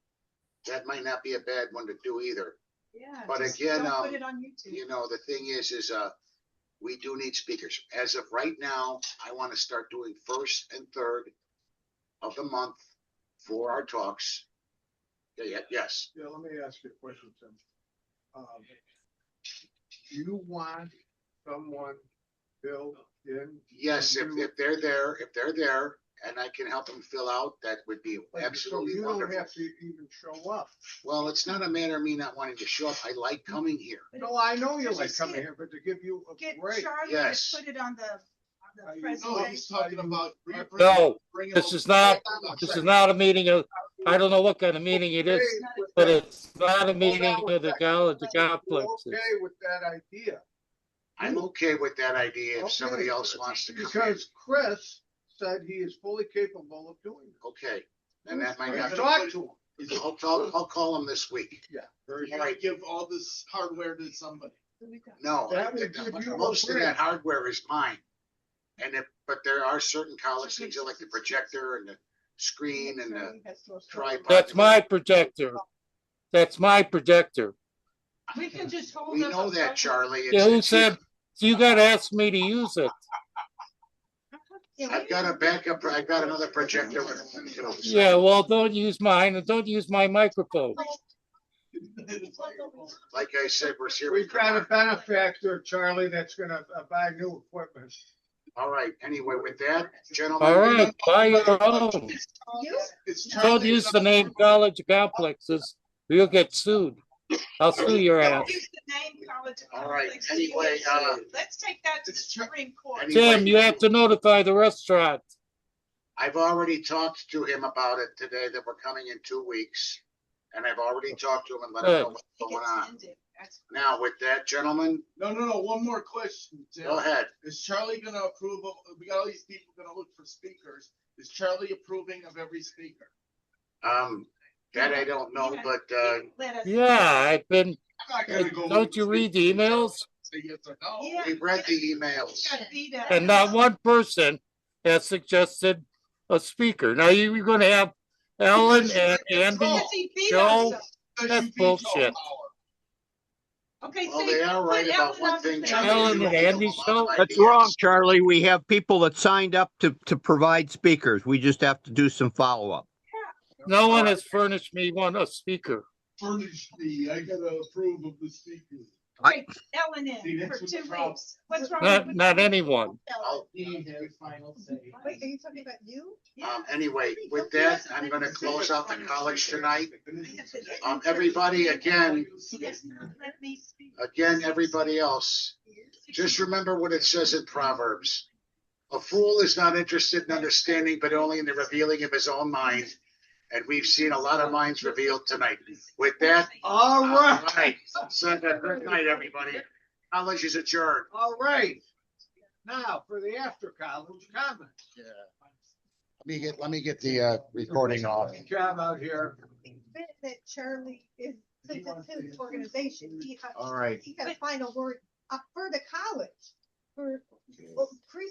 that might not be a bad one to do either. Yeah. But again, put it on YouTube. you know, the thing is we do need speakers. As of right now, I want to start doing first and third of the month for our talks. Yes. Yeah, let me ask you a question, Tim. Do you want someone built in? Yes, if they're there, and I can help them fill out, that would be absolutely so you wonderful. don't have to even show up. Well, it's not a matter of me not wanting to show up. I like coming here. No, I know you like coming here, but to give you a Get break. Charlie Yes. to put it on the No, presentation. he's talking about. No, this is not a meeting of, I don't know what kind of meeting it is, but it's not a meeting of the college complexes. Okay with that idea. I'm okay with that idea if somebody else wants to come in. Because Chris said he is fully capable of doing it. Okay, and that might not. Talk to him. I'll call him this week. Yeah. Or you All right. give all this hardware to somebody. No, That would give you most a of break. that hardware is mine. But there are certain college things like the projector and the screen and the tripod. That's my projector. That's my projector. We can just hold We up know a that, photo. Charlie. Yeah, who It's- said, so you gotta ask me to use it. I've got a backup. I've got another projector. Yeah, well, don't use mine and don't use my microphone. Like I said, we're here. We've got a benefactor, Charlie, that's gonna buy new equipment. All right. Anyway, with that, gentlemen. All right, buy your own. It's Don't Charlie use the name college complexes. You'll get sued. I'll sue your ass. Use the name college. All right, complex. anyway, Let's take that to the Supreme Court. Anyway, Tim, you have to notify the restaurant. I've already talked to him about it today, that we're coming in 2 weeks. And I've already talked to him and let him know what's He going gets on. ended. That's- Now, with that, gentlemen, No. One more question, Tim. go ahead. Is Charlie gonna approve of, we got all these people gonna look for speakers. Is Charlie approving of every speaker? That I don't know, but Let us- Yeah, I've been, I'm not gonna go don't with you read the emails? Say yes or no. Yeah. we've read the emails. Gotta be that. And not one person has suggested a speaker. Now you're gonna have Ellen and Andy. Because he beat Joe, us. Does that's you veto bullshit. power? Okay, Well, see, they are right put about Ellen one on the thing, thing. Charlie. Ellen and Andy show. That's wrong, Charlie. We have people that signed up to provide speakers. We just have to do some follow-up. No one has furnished me a speaker. Furnish me, I gotta approve of the speakers. Ellen in for 2 weeks. What's wrong with Not anyone. Wait, are you talking about you? Anyway, with that, I'm going to close out the college tonight. Everybody, again, everybody else, just remember what it says in Proverbs. A fool is not interested in understanding, but only in the revealing of his own mind. And we've seen a lot of minds revealed tonight. With that, All right. So good night, everybody. College is adjourned. All right. Now for the after college comment. Yeah. Let me get the recording off. Good job out here. That Charlie is, since it's his organization, All right. he got a final word for the college. For